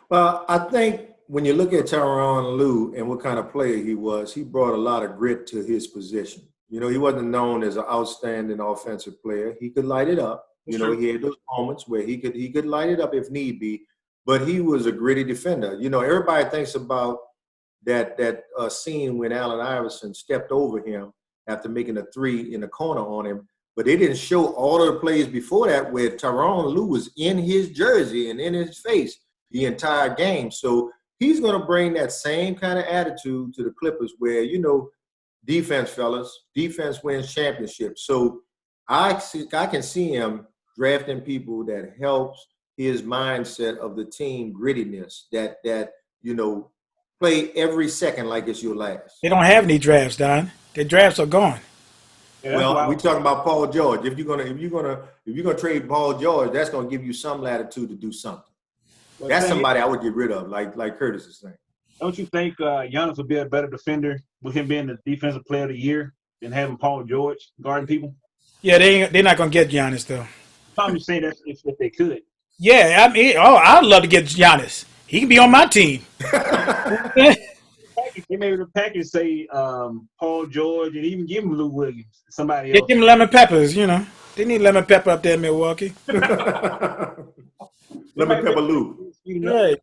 Well, I think when you look at Tyronn Lue and what kind of player he was, he brought a lot of grit to his position. He wasn't known as an outstanding offensive player. He could light it up. He had those moments where he could light it up if need be, but he was a gritty defender. Everybody thinks about that scene when Allen Iverson stepped over him after making a 3 in the corner on him, but they didn't show all of the plays before that where Tyronn Lue was in his jersey and in his face the entire game. So he's going to bring that same kind of attitude to the Clippers where, defense, fellas, defense wins championships. So I can see him drafting people that helps his mindset of the team grittiness that play every second like it's your last. They don't have any drafts, Don. Their drafts are gone. Yeah, well, we're talking about Paul George. If you're gonna trade Paul George, that's gonna give you some latitude to do something. Well, that's somebody I would get rid of, like Curtis is saying. Don't you think Giannis would be a better defender with him being the defensive player of the year than having Paul George guarding people? Yeah, they're not gonna get Giannis though. I'm just saying that's if they could. Yeah, I mean, I'd love to get Giannis. He can be on my team. Maybe the package say Paul George and even give him Lou Williams, somebody else. Get them lemon peppers, They need lemon pepper up there in Milwaukee. Lemon pepper Lou. Right.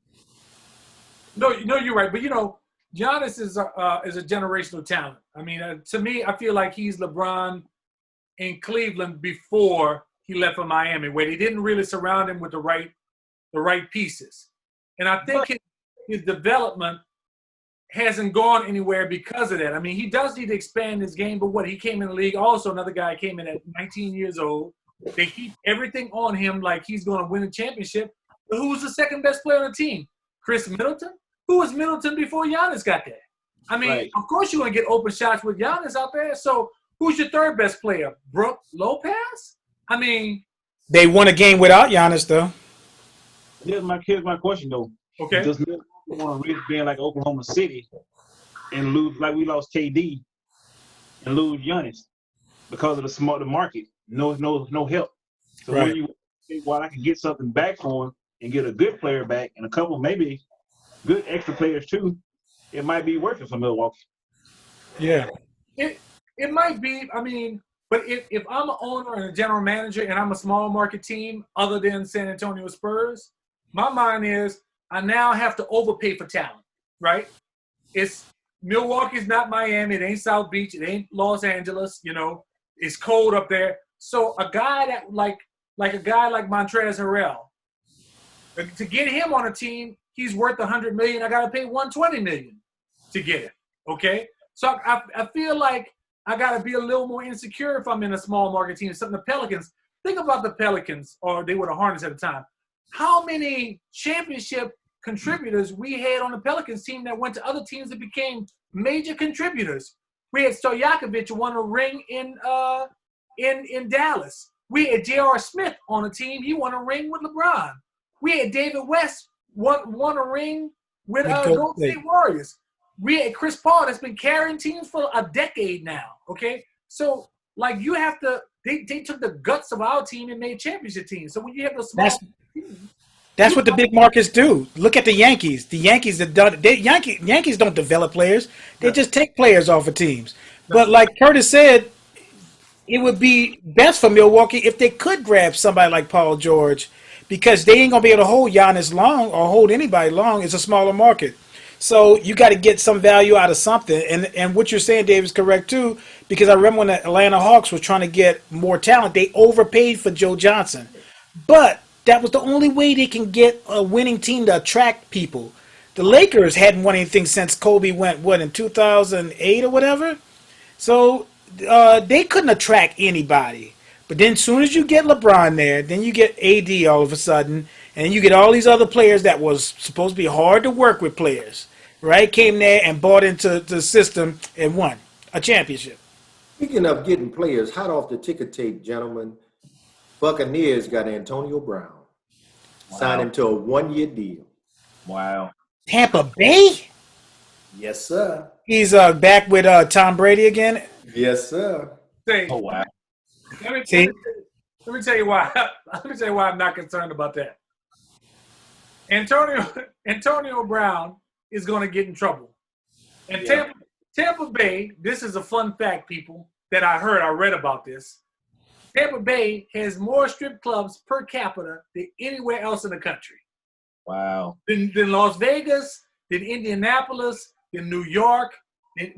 No, you're right. But, Giannis is a generational talent. I mean, to me, I feel like he's LeBron in Cleveland before he left for Miami, where they didn't really surround him with the right pieces. And I think his development hasn't gone anywhere because of that. I mean, he does need to expand his game, but he came in the league. Also, another guy came in at 19 years old. They keep everything on him like he's going to win a championship. But who's the second best player on the team? Chris Middleton? Who was Middleton before Giannis got there? I mean, Of course you're going to get open shots with Giannis out there. So who's your third best player? Brook Lopez? I mean. They won a game without Giannis, though. Here's my question, though. Okay. Does Milwaukee want to risk being like Oklahoma City and lose like we lost KD and lose Giannis because of the market. No help. So Right. when you think, well, I can get something back for him and get a good player back and a couple maybe good extra players too, it might be worth it for Milwaukee. Yeah. It might be. I mean, but if I'm an owner and a general manager and I'm a small market team other than San Antonio Spurs, my mind is I now have to overpay for talent, right? It's Milwaukee's not Miami. It ain't South Beach. It ain't Los Angeles. You know, it's cold up there. So a guy that like a guy like Montrezl Harrell, to get him on a team, he's worth $100 million. I got to pay $120 million to get it. Okay, so I feel like I got to be a little more insecure if I'm in a small market team. Something the Pelicans. Think about the Pelicans, or they were the Hornets at the time. How many championship contributors we had on the Pelicans team that went to other teams that became major contributors? We had Stojakovic who won a ring in Dallas. We had J.R. Smith on a team. He won a ring with LeBron. We had David West won a ring with Golden State Warriors. We had Chris Paul that's been carrying teams for a decade now. Okay, so like you have to. They took the guts of our team and made championship teams. So when you have those small teams, that's what the big markets do. Look at the Yankees. The Yankees have done. Yankees don't develop players. They just take players off of teams. But like Curtis said, it would be best for Milwaukee if they could grab somebody like Paul George, because they ain't gonna be able to hold Giannis long or hold anybody long. It's a smaller market. So you got to get some value out of something. And what you're saying, Dave, is correct, too, because I remember when the Atlanta Hawks were trying to get more talent, they overpaid for Joe Johnson. But that was the only way they can get a winning team to attract people. The Lakers hadn't won anything since Kobe went, in 2008 or whatever? So they couldn't attract anybody. But then as soon as you get LeBron there, then you get AD all of a sudden, and you get all these other players that was supposed to be hard to work with players, right? Came there and bought into the system and won a championship. Speaking of getting players, hot off the ticker tape, gentlemen, Buccaneers got Antonio Brown. Wow. Signed him to a 1-year deal. Wow. Tampa Bay? Yes, sir. He's back with Tom Brady again? Yes, sir. Oh, wow. Let me tell you why. Let me tell you why I'm not concerned about that. Antonio Brown is going to get in trouble. And Tampa Bay, this is a fun fact, people, that I read about this. Tampa Bay has more strip clubs per capita than anywhere else in the country. Wow. Than Las Vegas, than Indianapolis, than New York,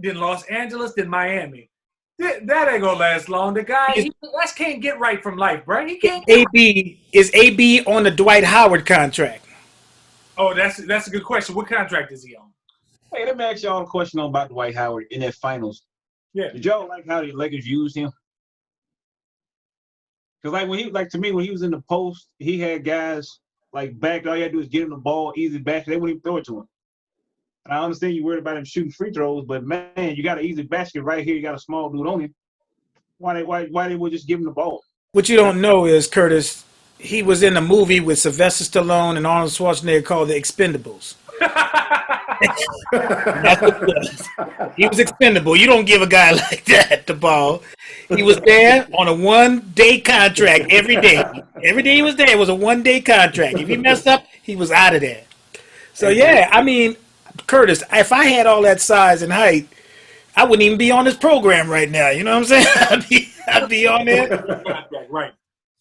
than Los Angeles, than Miami. That ain't gonna last long. The guy, he can't get right from life, bro. He can't. Is AB on the Dwight Howard contract? Oh, that's a good question. What contract is he on? Hey, let me ask y'all a question about Dwight Howard in that finals. Yeah. Did y'all like how the Lakers used him? Because to me when he was in the post, he had guys like back. All you had to do is get him the ball, easy basket. They wouldn't even throw it to him. And I understand you worried about him shooting free throws, but man, you got an easy basket right here. You got a small dude on him. Why they would just give him the ball? What you don't know is, Curtis, he was in a movie with Sylvester Stallone and Arnold Schwarzenegger called The Expendables. That's what it was. He was expendable. You don't give a guy like that the ball. He was there on a 1-day contract every day. Every day he was there was a 1-day contract. If he messed up, he was out of there. So, yeah, I mean, Curtis, if I had all that size and height, I wouldn't even be on this program right now. You know what I'm saying? I'd be on there. Right.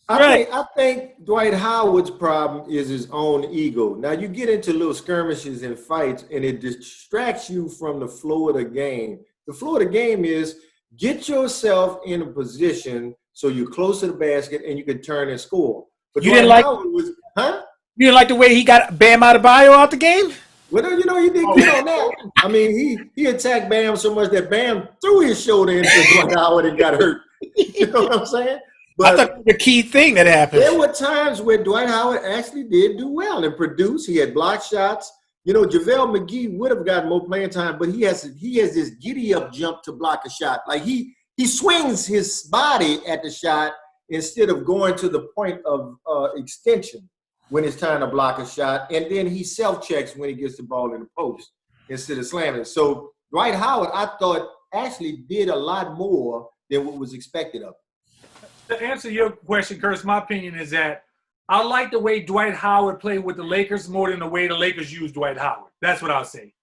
I think Dwight Howard's problem is his own ego. Now, you get into little skirmishes and fights, and it distracts you from the flow of the game. The flow of the game is get yourself in a position so you're close to the basket and you can turn and score. But You Dwight didn't like? Howard was, huh? You didn't like the way he got Bam Adebayo out the game? Well, he did good on that. I mean, he attacked Bam so much that Bam threw his shoulder into Dwight Howard and got hurt. You know what I'm saying? But I thought that was the key thing that happened. There were times where Dwight Howard actually did do well and produce. He had block shots. You know, JaVale McGee would have gotten more playing time, but he has this giddy up jump to block a shot. Like he swings his body at the shot instead of going to the point of extension when it's time to block a shot. And then he self-checks when he gets the ball in the post instead of slamming. So Dwight Howard, I thought, actually did a lot more than what was expected of him. To answer your question, Curtis, my opinion is that I like the way Dwight Howard played with the Lakers more than the way the Lakers used Dwight Howard. That's what I'll say.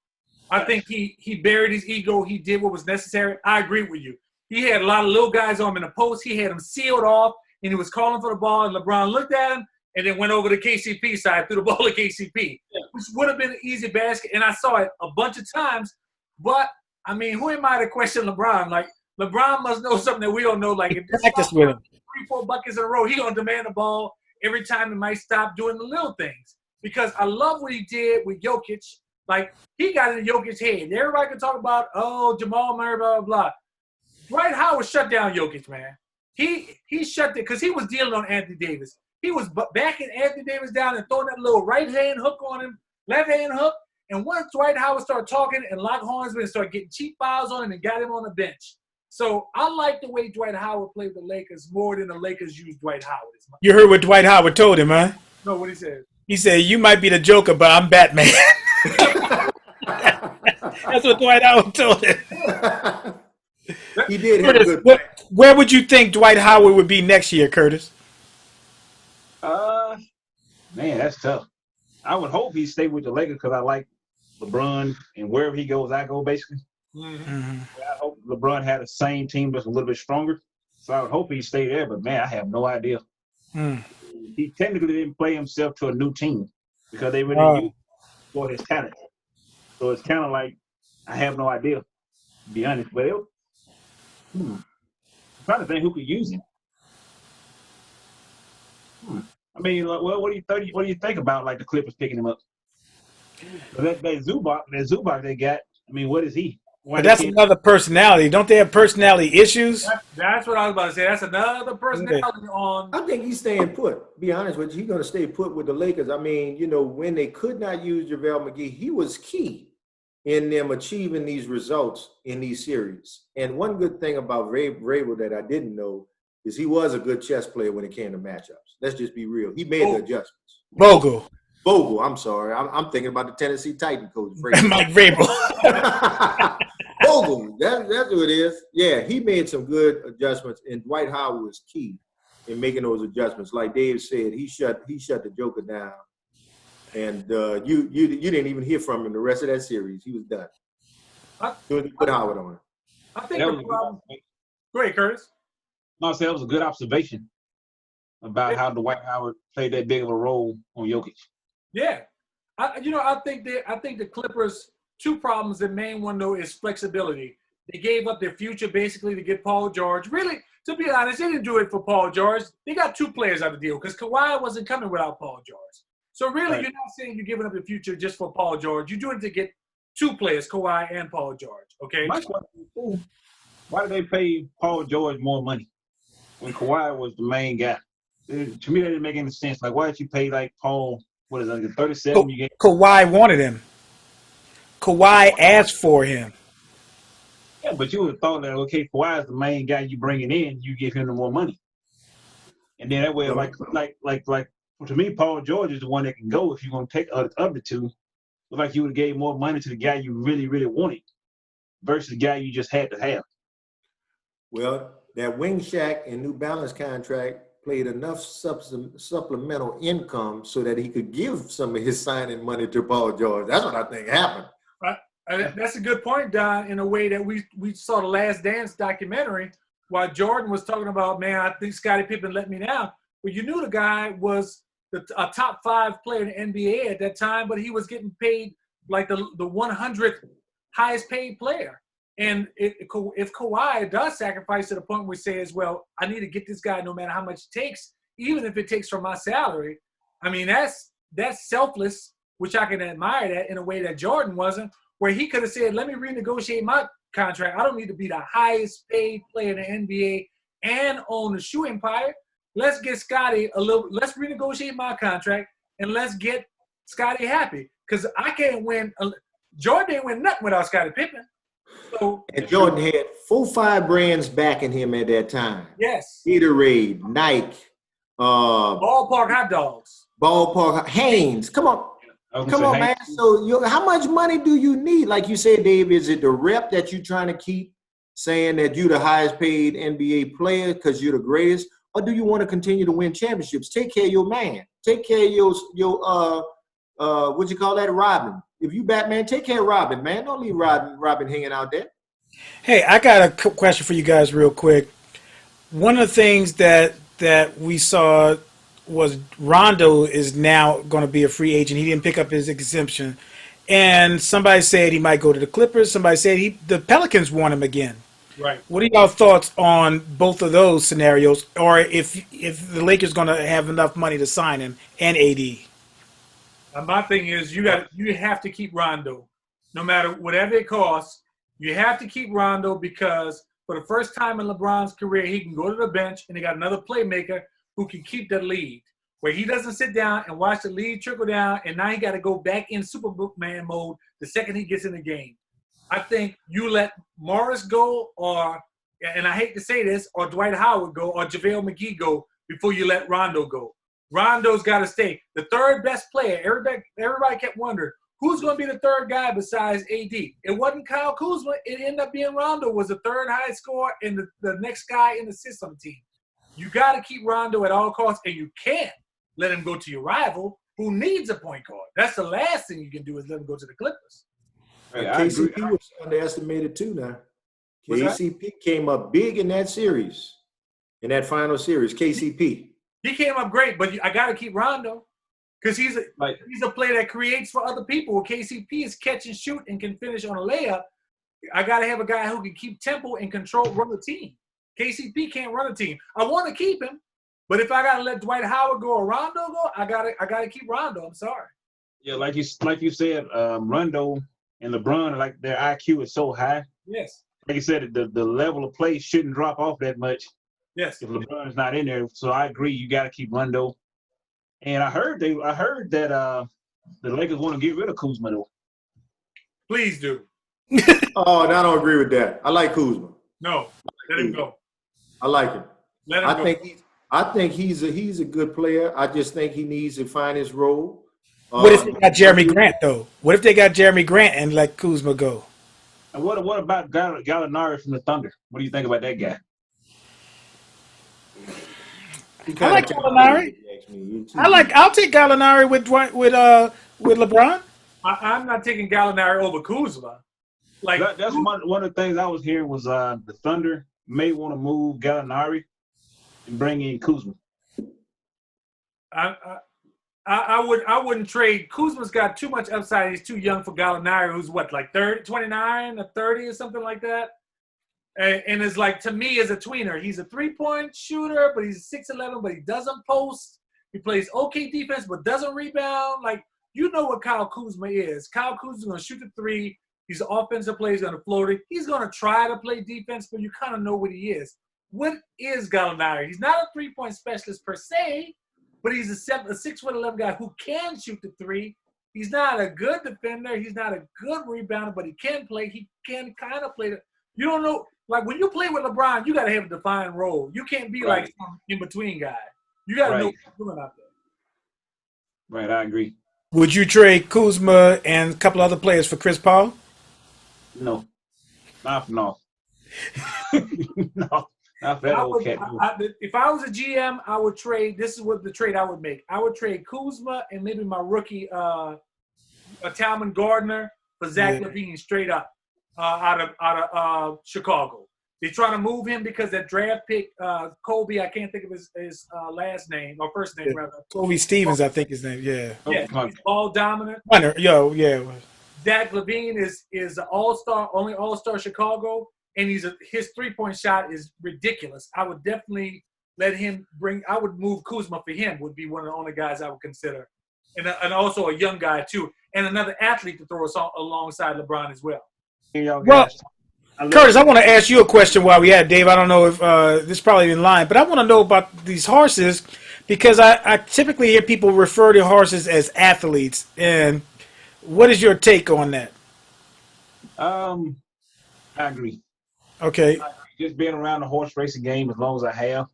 I think he buried his ego. He did what was necessary. I agree with you. He had a lot of little guys on him in the post. He had them sealed off, and he was calling for the ball, and LeBron looked at him and then went over to KCP side, threw the ball to KCP, which would have been an easy basket. And I saw it a bunch of times. But, I mean, who am I to question LeBron? Like, LeBron must know something that we don't know. Like, if this practice with him. 3-4 buckets in a row, he's going to demand the ball every time and might stop doing the little things. Because I love what he did with Jokic. Like, he got in Jokic's head. Everybody can talk about, oh, Jamal Murray, blah, blah, blah. Dwight Howard shut down Jokic, man. He shut it because he was dealing on Anthony Davis. He was backing Anthony Davis down and throwing that little right-hand hook on him, left-hand hook. And once Dwight Howard started talking and Lock Hornsby started getting cheap fouls on him and got him on the bench. So I like the way Dwight Howard played with the Lakers more than the Lakers used Dwight Howard. You heard what Dwight Howard told him, huh? No, what he said? He said, you might be the Joker, but I'm Batman. That's what Dwight Howard told him. He did have Curtis, a good where would you think Dwight Howard would be next year, Curtis? Man, that's tough. I would hope he stay with the Lakers because I like LeBron, and wherever he goes, I go basically. Mm-hmm. I hope LeBron had the same team that's a little bit stronger. So I would hope he stayed there, but man, I have no idea. He technically didn't play himself to a new team because they really used for his talent. So it's kind of like, I have no idea, to be honest. But I'm trying to think who could use him. I mean, well, what do you think about like the Clippers picking him up? That Zubac they got. I mean, what is he? But that's another personality. Don't they have personality issues? That's what I was about to say. That's another personality on. I think he's staying put. Be honest with you, he's going to stay put with the Lakers. I mean, you know, when they could not use JaVale McGee, he was key in them achieving these results in these series. And one good thing about Vrabel that I didn't know is he was a good chess player when it came to matchups. Let's just be real. He made the adjustments. Vogel, I'm sorry. I'm thinking about the Tennessee Titan coach, Vrabel. Mike Vrabel. Vogel, that's who it is. Yeah, he made some good adjustments, and Dwight Howard was key in making those adjustments. Like Dave said, he shut the Joker down, and you didn't even hear from him the rest of that series. He was done. Put Howard on it. I think the problem. Go ahead, Curtis. No, I said that was a good observation about how Dwight Howard played that big of a role on Jokic. Yeah, I think the Clippers. Two problems. The main one, though, is flexibility. They gave up their future basically to get Paul George. Really, to be honest, they didn't do it for Paul George. They got two players out of the deal because Kawhi wasn't coming without Paul George. So really, You're not saying you're giving up your future just for Paul George. You're doing it to get two players, Kawhi and Paul George. Okay. My question is, why did they pay Paul George more money when Kawhi was the main guy? To me, that didn't make any sense. Like, why did you pay like Paul? What is it? 37? You get Kawhi wanted him. Kawhi asked for him. Yeah, but you would have thought that, okay, Kawhi is the main guy you bringing in, you give him the more money. And then that way, like to me, Paul George is the one that can go if you're going to take the other two. Look like you would have gave more money to the guy you really, really wanted versus the guy you just had to have. Well, that Wing Shack and New Balance contract played enough supplemental income so that he could give some of his signing money to Paul George. That's what I think happened. That's a good point, Don, in a way that we saw the Last Dance documentary while Jordan was talking about, man, I think Scottie Pippen let me down. Well, you knew the guy was a top 5 player in the NBA at that time, but he was getting paid like the 100th highest paid player. And if Kawhi does sacrifice to the point where he says, well, I need to get this guy no matter how much it takes, even if it takes from my salary, I mean, that's selfless, which I can admire that in a way that Jordan wasn't, where he could have said, let me renegotiate my contract. I don't need to be the highest paid player in the NBA and own the shoe empire. Let's get Scottie let's renegotiate my contract and let's get Scottie happy. Because I can't win. Jordan didn't win nothing without Scottie Pippen. So, and Jordan had 4-5 brands backing him at that time. Yes. Gatorade, Nike, Ballpark hot dogs. Ballpark, Hanes. Come on. Come on, man. So how much money do you need? Like you said, Dave, is it the rep that you're trying to keep saying that you're the highest paid NBA player because you're the greatest, or do you want to continue to win championships? Take care of your man. Take care of your what you call that, Robin. If you Batman, take care of Robin, man. Don't leave Robin hanging out there. Hey, I got a question for you guys real quick. One of the things that we saw was Rondo is now going to be a free agent. He didn't pick up his exemption. And somebody said he might go to the Clippers. Somebody said the Pelicans want him again. Right. What are y'all thoughts on both of those scenarios, or if the Lakers going to have enough money to sign him and AD? My thing is you have to keep Rondo, no matter whatever it costs. You have to keep Rondo because for the first time in LeBron's career, he can go to the bench and they got another playmaker who can keep the lead, where he doesn't sit down and watch the lead trickle down, and now he got to go back in Superman mode the second he gets in the game. I think you let Morris go, and I hate to say this, or Dwight Howard go, or JaVale McGee go before you let Rondo go. Rondo's got to stay. The third best player, everybody kept wondering, who's going to be the third guy besides AD? It wasn't Kyle Kuzma. It ended up being Rondo was the third highest scorer and the next guy in the system team. You got to keep Rondo at all costs, and you can't let him go to your rival who needs a point guard. That's the last thing you can do is let him go to the Clippers. Right, KCP was underestimated too now. KCP came up big in that series, in that final series, KCP. He came up great, but I got to keep Rondo because he's a player that creates for other people. KCP is catch and shoot and can finish on a layup. I got to have a guy who can keep tempo and run the team. KCP can't run a team. I want to keep him, but if I got to let Dwight Howard go or Rondo go, I got to keep Rondo. I'm sorry. Yeah, like you said, Rondo and LeBron, like their IQ is so high. Yes. Like you said, the level of play shouldn't drop off that much. Yes. If LeBron's not in there, so I agree. You got to keep Rondo. And I heard that the Lakers want to get rid of Kuzma though. Please do. Oh, I don't agree with that. I like Kuzma. No, let him go. I like him. Let him go. I think he's a good player. I just think he needs to find his role. What if they got Jeremy Grant though? What if they got Jeremy Grant and let Kuzma go? And what about Gallinari from the Thunder? What do you think about that guy? I like Gallinari. I'll take Gallinari with LeBron. I'm not taking Gallinari over Kuzma. Like that's one of the things I was hearing was the Thunder may want to move Gallinari and bring in Kuzma. I wouldn't trade. Kuzma's got too much upside. He's too young for Gallinari, who's what, like 29 or 30 or something like that. And it's like, to me, as a tweener, he's a three-point shooter, but he's 6'11", but he doesn't post. He plays okay defense, but doesn't rebound. Like, you know what Kyle Kuzma is. Kyle Kuzma's going to shoot the three. He's an offensive player. He's going to float it. He's going to try to play defense, but you kind of know what he is. What is Gallinari? He's not a three-point specialist per se, but he's a 6'11" guy who can shoot the three. He's not a good defender. He's not a good rebounder, but he can play. He can kind of play. You don't know. Like, when you play with LeBron, you got to have a defined role. You can't be like some in-between guy. You got to know what you're doing out there. Right, I agree. Would you trade Kuzma and a couple other players for Chris Paul? No. No. No. Not that okay. If I was a GM, I would trade. This is what the trade I would make. I would trade Kuzma and maybe my rookie, Talman Gardner, for Zach LaVine straight up. Out of Chicago. They're trying to move him because that draft pick, Kobe, I can't think of his last name, or first name, rather. Kobe Stevens, I think his name, yeah. Yeah, he's ball dominant. Yeah. Zach LaVine is an all-star, only all-star Chicago, and his three-point shot is ridiculous. I would definitely I would move Kuzma for him, would be one of the only guys I would consider. And also a young guy, too, and another athlete to throw us alongside LeBron as well. Well, Curtis, I want to ask you a question while we had Dave. I don't know if this is probably in line, but I want to know about these horses because I typically hear people refer to horses as athletes. And what is your take on that? I agree. Okay. Just being around the horse racing game as long as I have.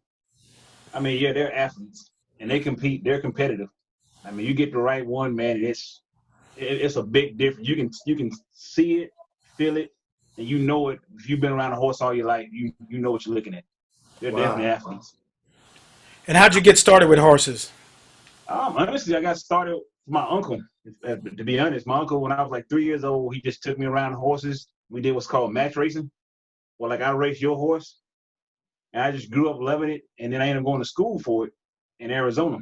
I mean, yeah, they're athletes and they compete. They're competitive. I mean, you get the right one, man. It's a big difference. You can see it, feel it, and you know it. If you've been around a horse all your life, you know what you're looking at. They're definitely athletes. And how'd you get started with horses? Honestly, I got started with my uncle. To be honest, my uncle, when I was like 3 years old, he just took me around horses. We did what's called match racing. Well, like I race your horse, and I just grew up loving it. And then I ended up going to school for it in Arizona.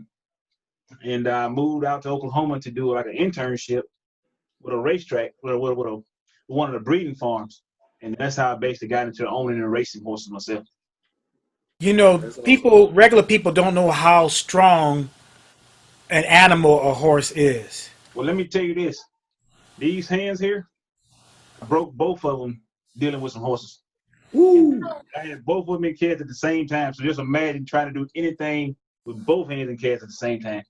And I moved out to Oklahoma to do like an internship with a racetrack, with one of the breeding farms. And that's how I basically got into owning and racing horses myself. You know, regular people don't know how strong an animal a horse is. Well, let me tell you this. These hands here, I broke both of them dealing with some horses. Woo. I had both of them in cats at the same time. So just imagine trying to do anything with both hands in cats at the same time.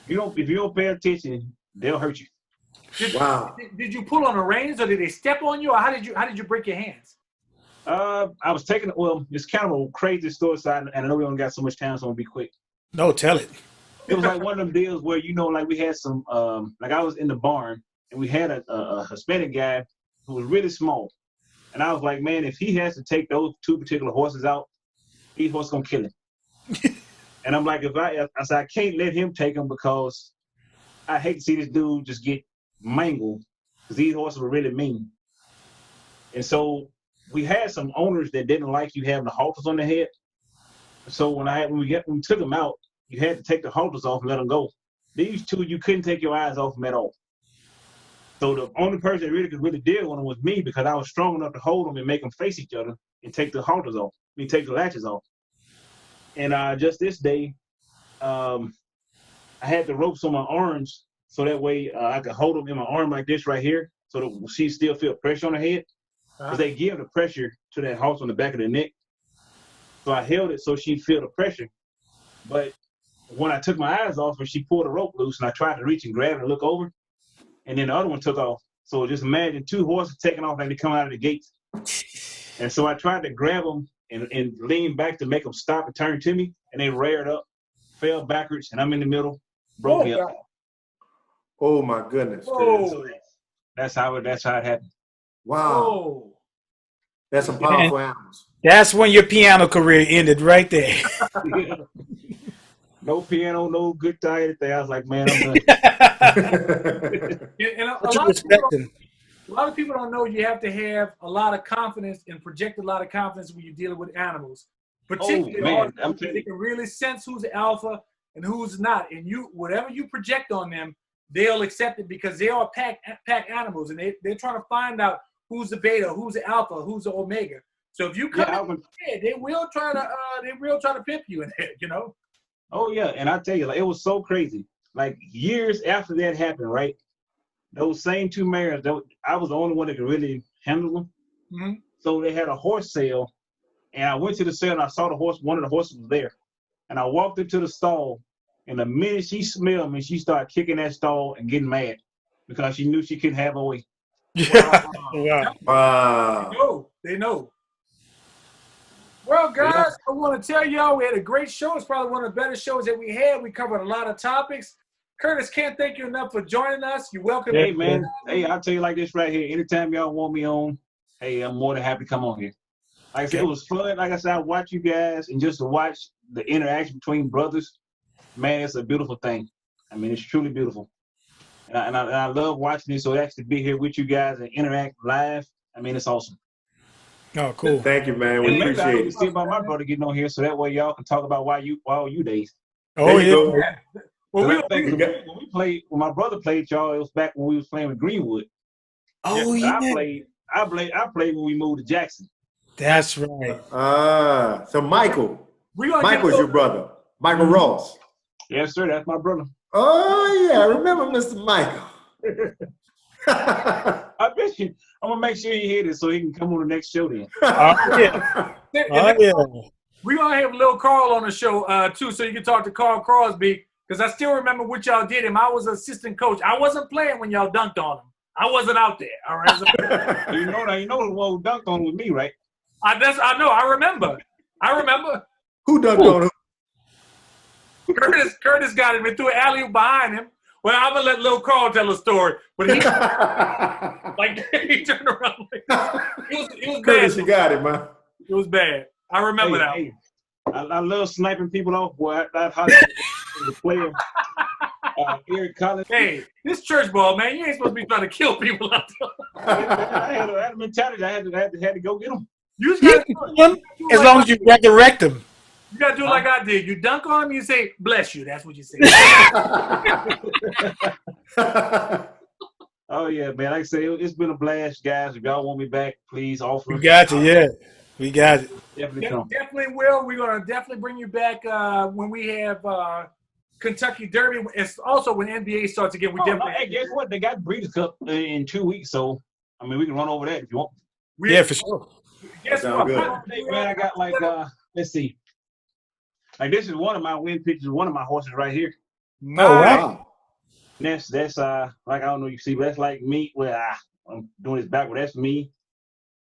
If you don't pay attention, they'll hurt you. Wow. Did you pull on the reins, or did they step on you, or how did you break your hands? I was taking it. Well, it's kind of a crazy story, and I know we only got so much time, so I'm gonna be quick. No, tell it. It was like one of them deals where, like we had some, like I was in the barn and we had a Hispanic guy who was really small. And I was like, man, if he has to take those two particular horses out, these horses gonna kill him. And I'm like, I said, I can't let him take them because I hate to see this dude just get mangled because these horses were really mean. And so we had some owners that didn't like you having the halters on the head. So when we took them out, you had to take the halters off and let them go. These two, you couldn't take your eyes off them at all. So the only person that really could deal with them was me, because I was strong enough to hold them and make them face each other and take the halters off. Take the latches off. And just this day, I had the ropes on my arms so that way I could hold them in my arm like this right here, so that she still feel pressure on her head. Because they give the pressure to that halter on the back of the neck. So I held it so she'd feel the pressure. But when I took my eyes off her, she pulled the rope loose, and I tried to reach and grab and look over, and then the other one took off. So just imagine two horses taking off and they come out of the gates. And so I tried to grab them and lean back to make them stop and turn to me, and they reared up, fell backwards, and I'm in the middle, broke me up. Oh my goodness. So that's how it happened. Wow. Whoa. That's some powerful animals. That's when your piano career ended right there. No piano, no guitar, anything. I was like, man, I'm done. And What you expecting? a lot of people don't know you have to have a lot of confidence and project a lot of confidence when you're dealing with animals. Particularly, they can really sense who's the alpha and who's not. And whatever you project on them, they'll accept it because they are pack animals, and they're trying to find out who's the beta, who's the alpha, who's the omega. So if you come in, they will try to pimp you in there, you know. Oh yeah, and I tell you, like, it was so crazy. Like years after that happened, right? Those same two mares, I was the only one that could really handle them. Mm-hmm. So they had a horse sale, and I went to the sale and I saw the horse. One of the horses was there, and I walked into the stall, and the minute she smelled me, she started kicking that stall and getting mad because she knew she couldn't have her way. Wow. They know. Well, guys, I want to tell y'all we had a great show. It's probably one of the better shows that we had. We covered a lot of topics. Curtis, can't thank you enough for joining us. You're welcome. Hey, man. Hey, I'll tell you like this right here. Anytime y'all want me on, hey, I'm more than happy to come on here. Like I said, it was fun. Like I said, I watch you guys, and just to watch the interaction between brothers, man, it's a beautiful thing. I mean, it's truly beautiful. And I love watching it. So actually be here with you guys and interact live, I mean, it's awesome. Oh, cool. Thank you, man. We appreciate it. I see about my brother getting on here, so that way y'all can talk about all you days. Oh, yeah. Well, when my brother played y'all, it was back when we was playing with Greenwood. Oh, yeah. I played when we moved to Jackson. That's right. So Michael's your brother. Michael Ross. Yes, sir. That's my brother. Oh, yeah. I remember Mr. Michael. I bet you. I'm going to make sure you hear this so he can come on the next show then. Yeah. We're going to have Lil Carl on the show, too, so you can talk to Carl Crosby, because I still remember what y'all did him. I was an assistant coach. I wasn't playing when y'all dunked on him. I wasn't out there. All right. you know the one who dunked on was me, right? I know. I remember. Who dunked on him? Curtis got him and threw an alley-oop behind him. Well, I'm going to let Lil Carl tell a story. But Like he turned around like it was Curtis, bad. you got it, man. It was bad. I remember that. Hey, I love sniping people off. Boy, I'd the player. Eric Collins. Hey, this church ball, man, you ain't supposed to be trying to kill people out there. I had a mentality. I had to go get them. You just You gotta can do kill him as long as you resurrect him. You gotta do it like I did. You dunk on him, you say, bless you. That's what you say. Oh yeah, man. Like I say, it's been a blast, guys. If y'all want me back, please offer. We got you, yeah. We got it. Definitely come. Definitely will. We're gonna definitely bring you back when we have Kentucky Derby. It's also when NBA starts again. Hey, guess what? They got Breeders' Cup in 2 weeks, so I mean we can run over that if you want. Yeah, for sure. Guess Sound what? good. Man, I got like let's see. Like this is one of my win pictures, one of my horses right here. Oh, wow. Wow. That's like I don't know if you see, but that's like me. Well, I'm doing this backward. That's me,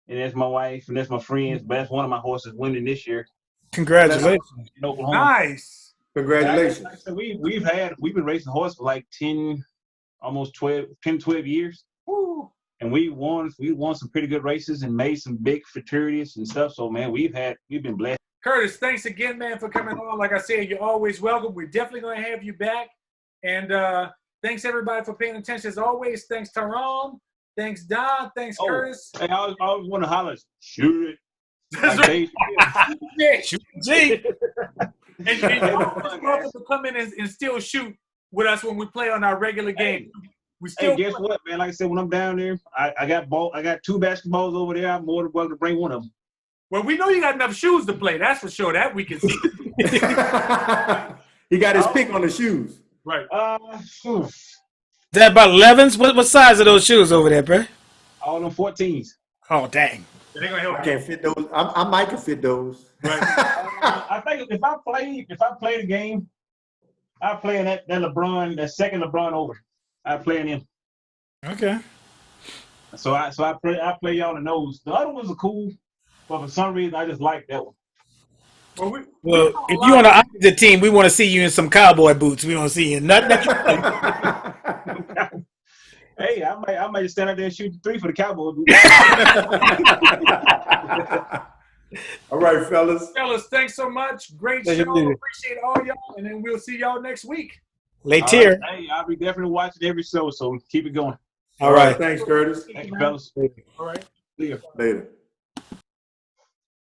and that's my wife, and that's my friends. But that's one of my horses winning this year Congratulations. in Oklahoma. Nice. Congratulations. Like I said, we've been racing horse for like 10, 12 years. Woo. And we won some pretty good races and made some big fraternities and stuff. So man, we've been blessed. Curtis, thanks again, man, for coming on. Like I said, you're always welcome. We're definitely gonna have you back. And thanks everybody for paying attention as always. Thanks Tyrone. Thanks Don. Thanks Curtis. Hey, I always want to holler, shoot it. That's Like right. they- Gee. And you're always welcome to come in and still shoot with us when we play on our regular game. We still Hey, guess what, man? Like I said, when I'm down there, I got 2 basketballs over there. I'm more than welcome to bring one of them. Well, we know you got enough shoes to play. That's for sure. That we can see. He got his pick on the shoes. Right. Is that about 11s? What size are those shoes over there, bro? All them 14s. Oh, dang. They ain't gonna help I you. can't fit those. I might can fit those. I think if I play the game, I play in that LeBron, that second LeBron over. I play in him. Okay. So I play y'all in those. The other ones are cool, but for some reason I just like that one. Well, If you're on the opposite team, we want to see you in some cowboy boots. We want to see you in nothing that you Hey, I might just stand out there and shoot 3 for the Cowboys. All right, fellas. fellas, thanks so much. Great show. Appreciate all y'all, and then we'll see y'all next week. Late tier. Hey, I'll be definitely watching every show, so keep it going. All right. Thanks, Curtis. Thank you, fellas. All right. See ya. Later.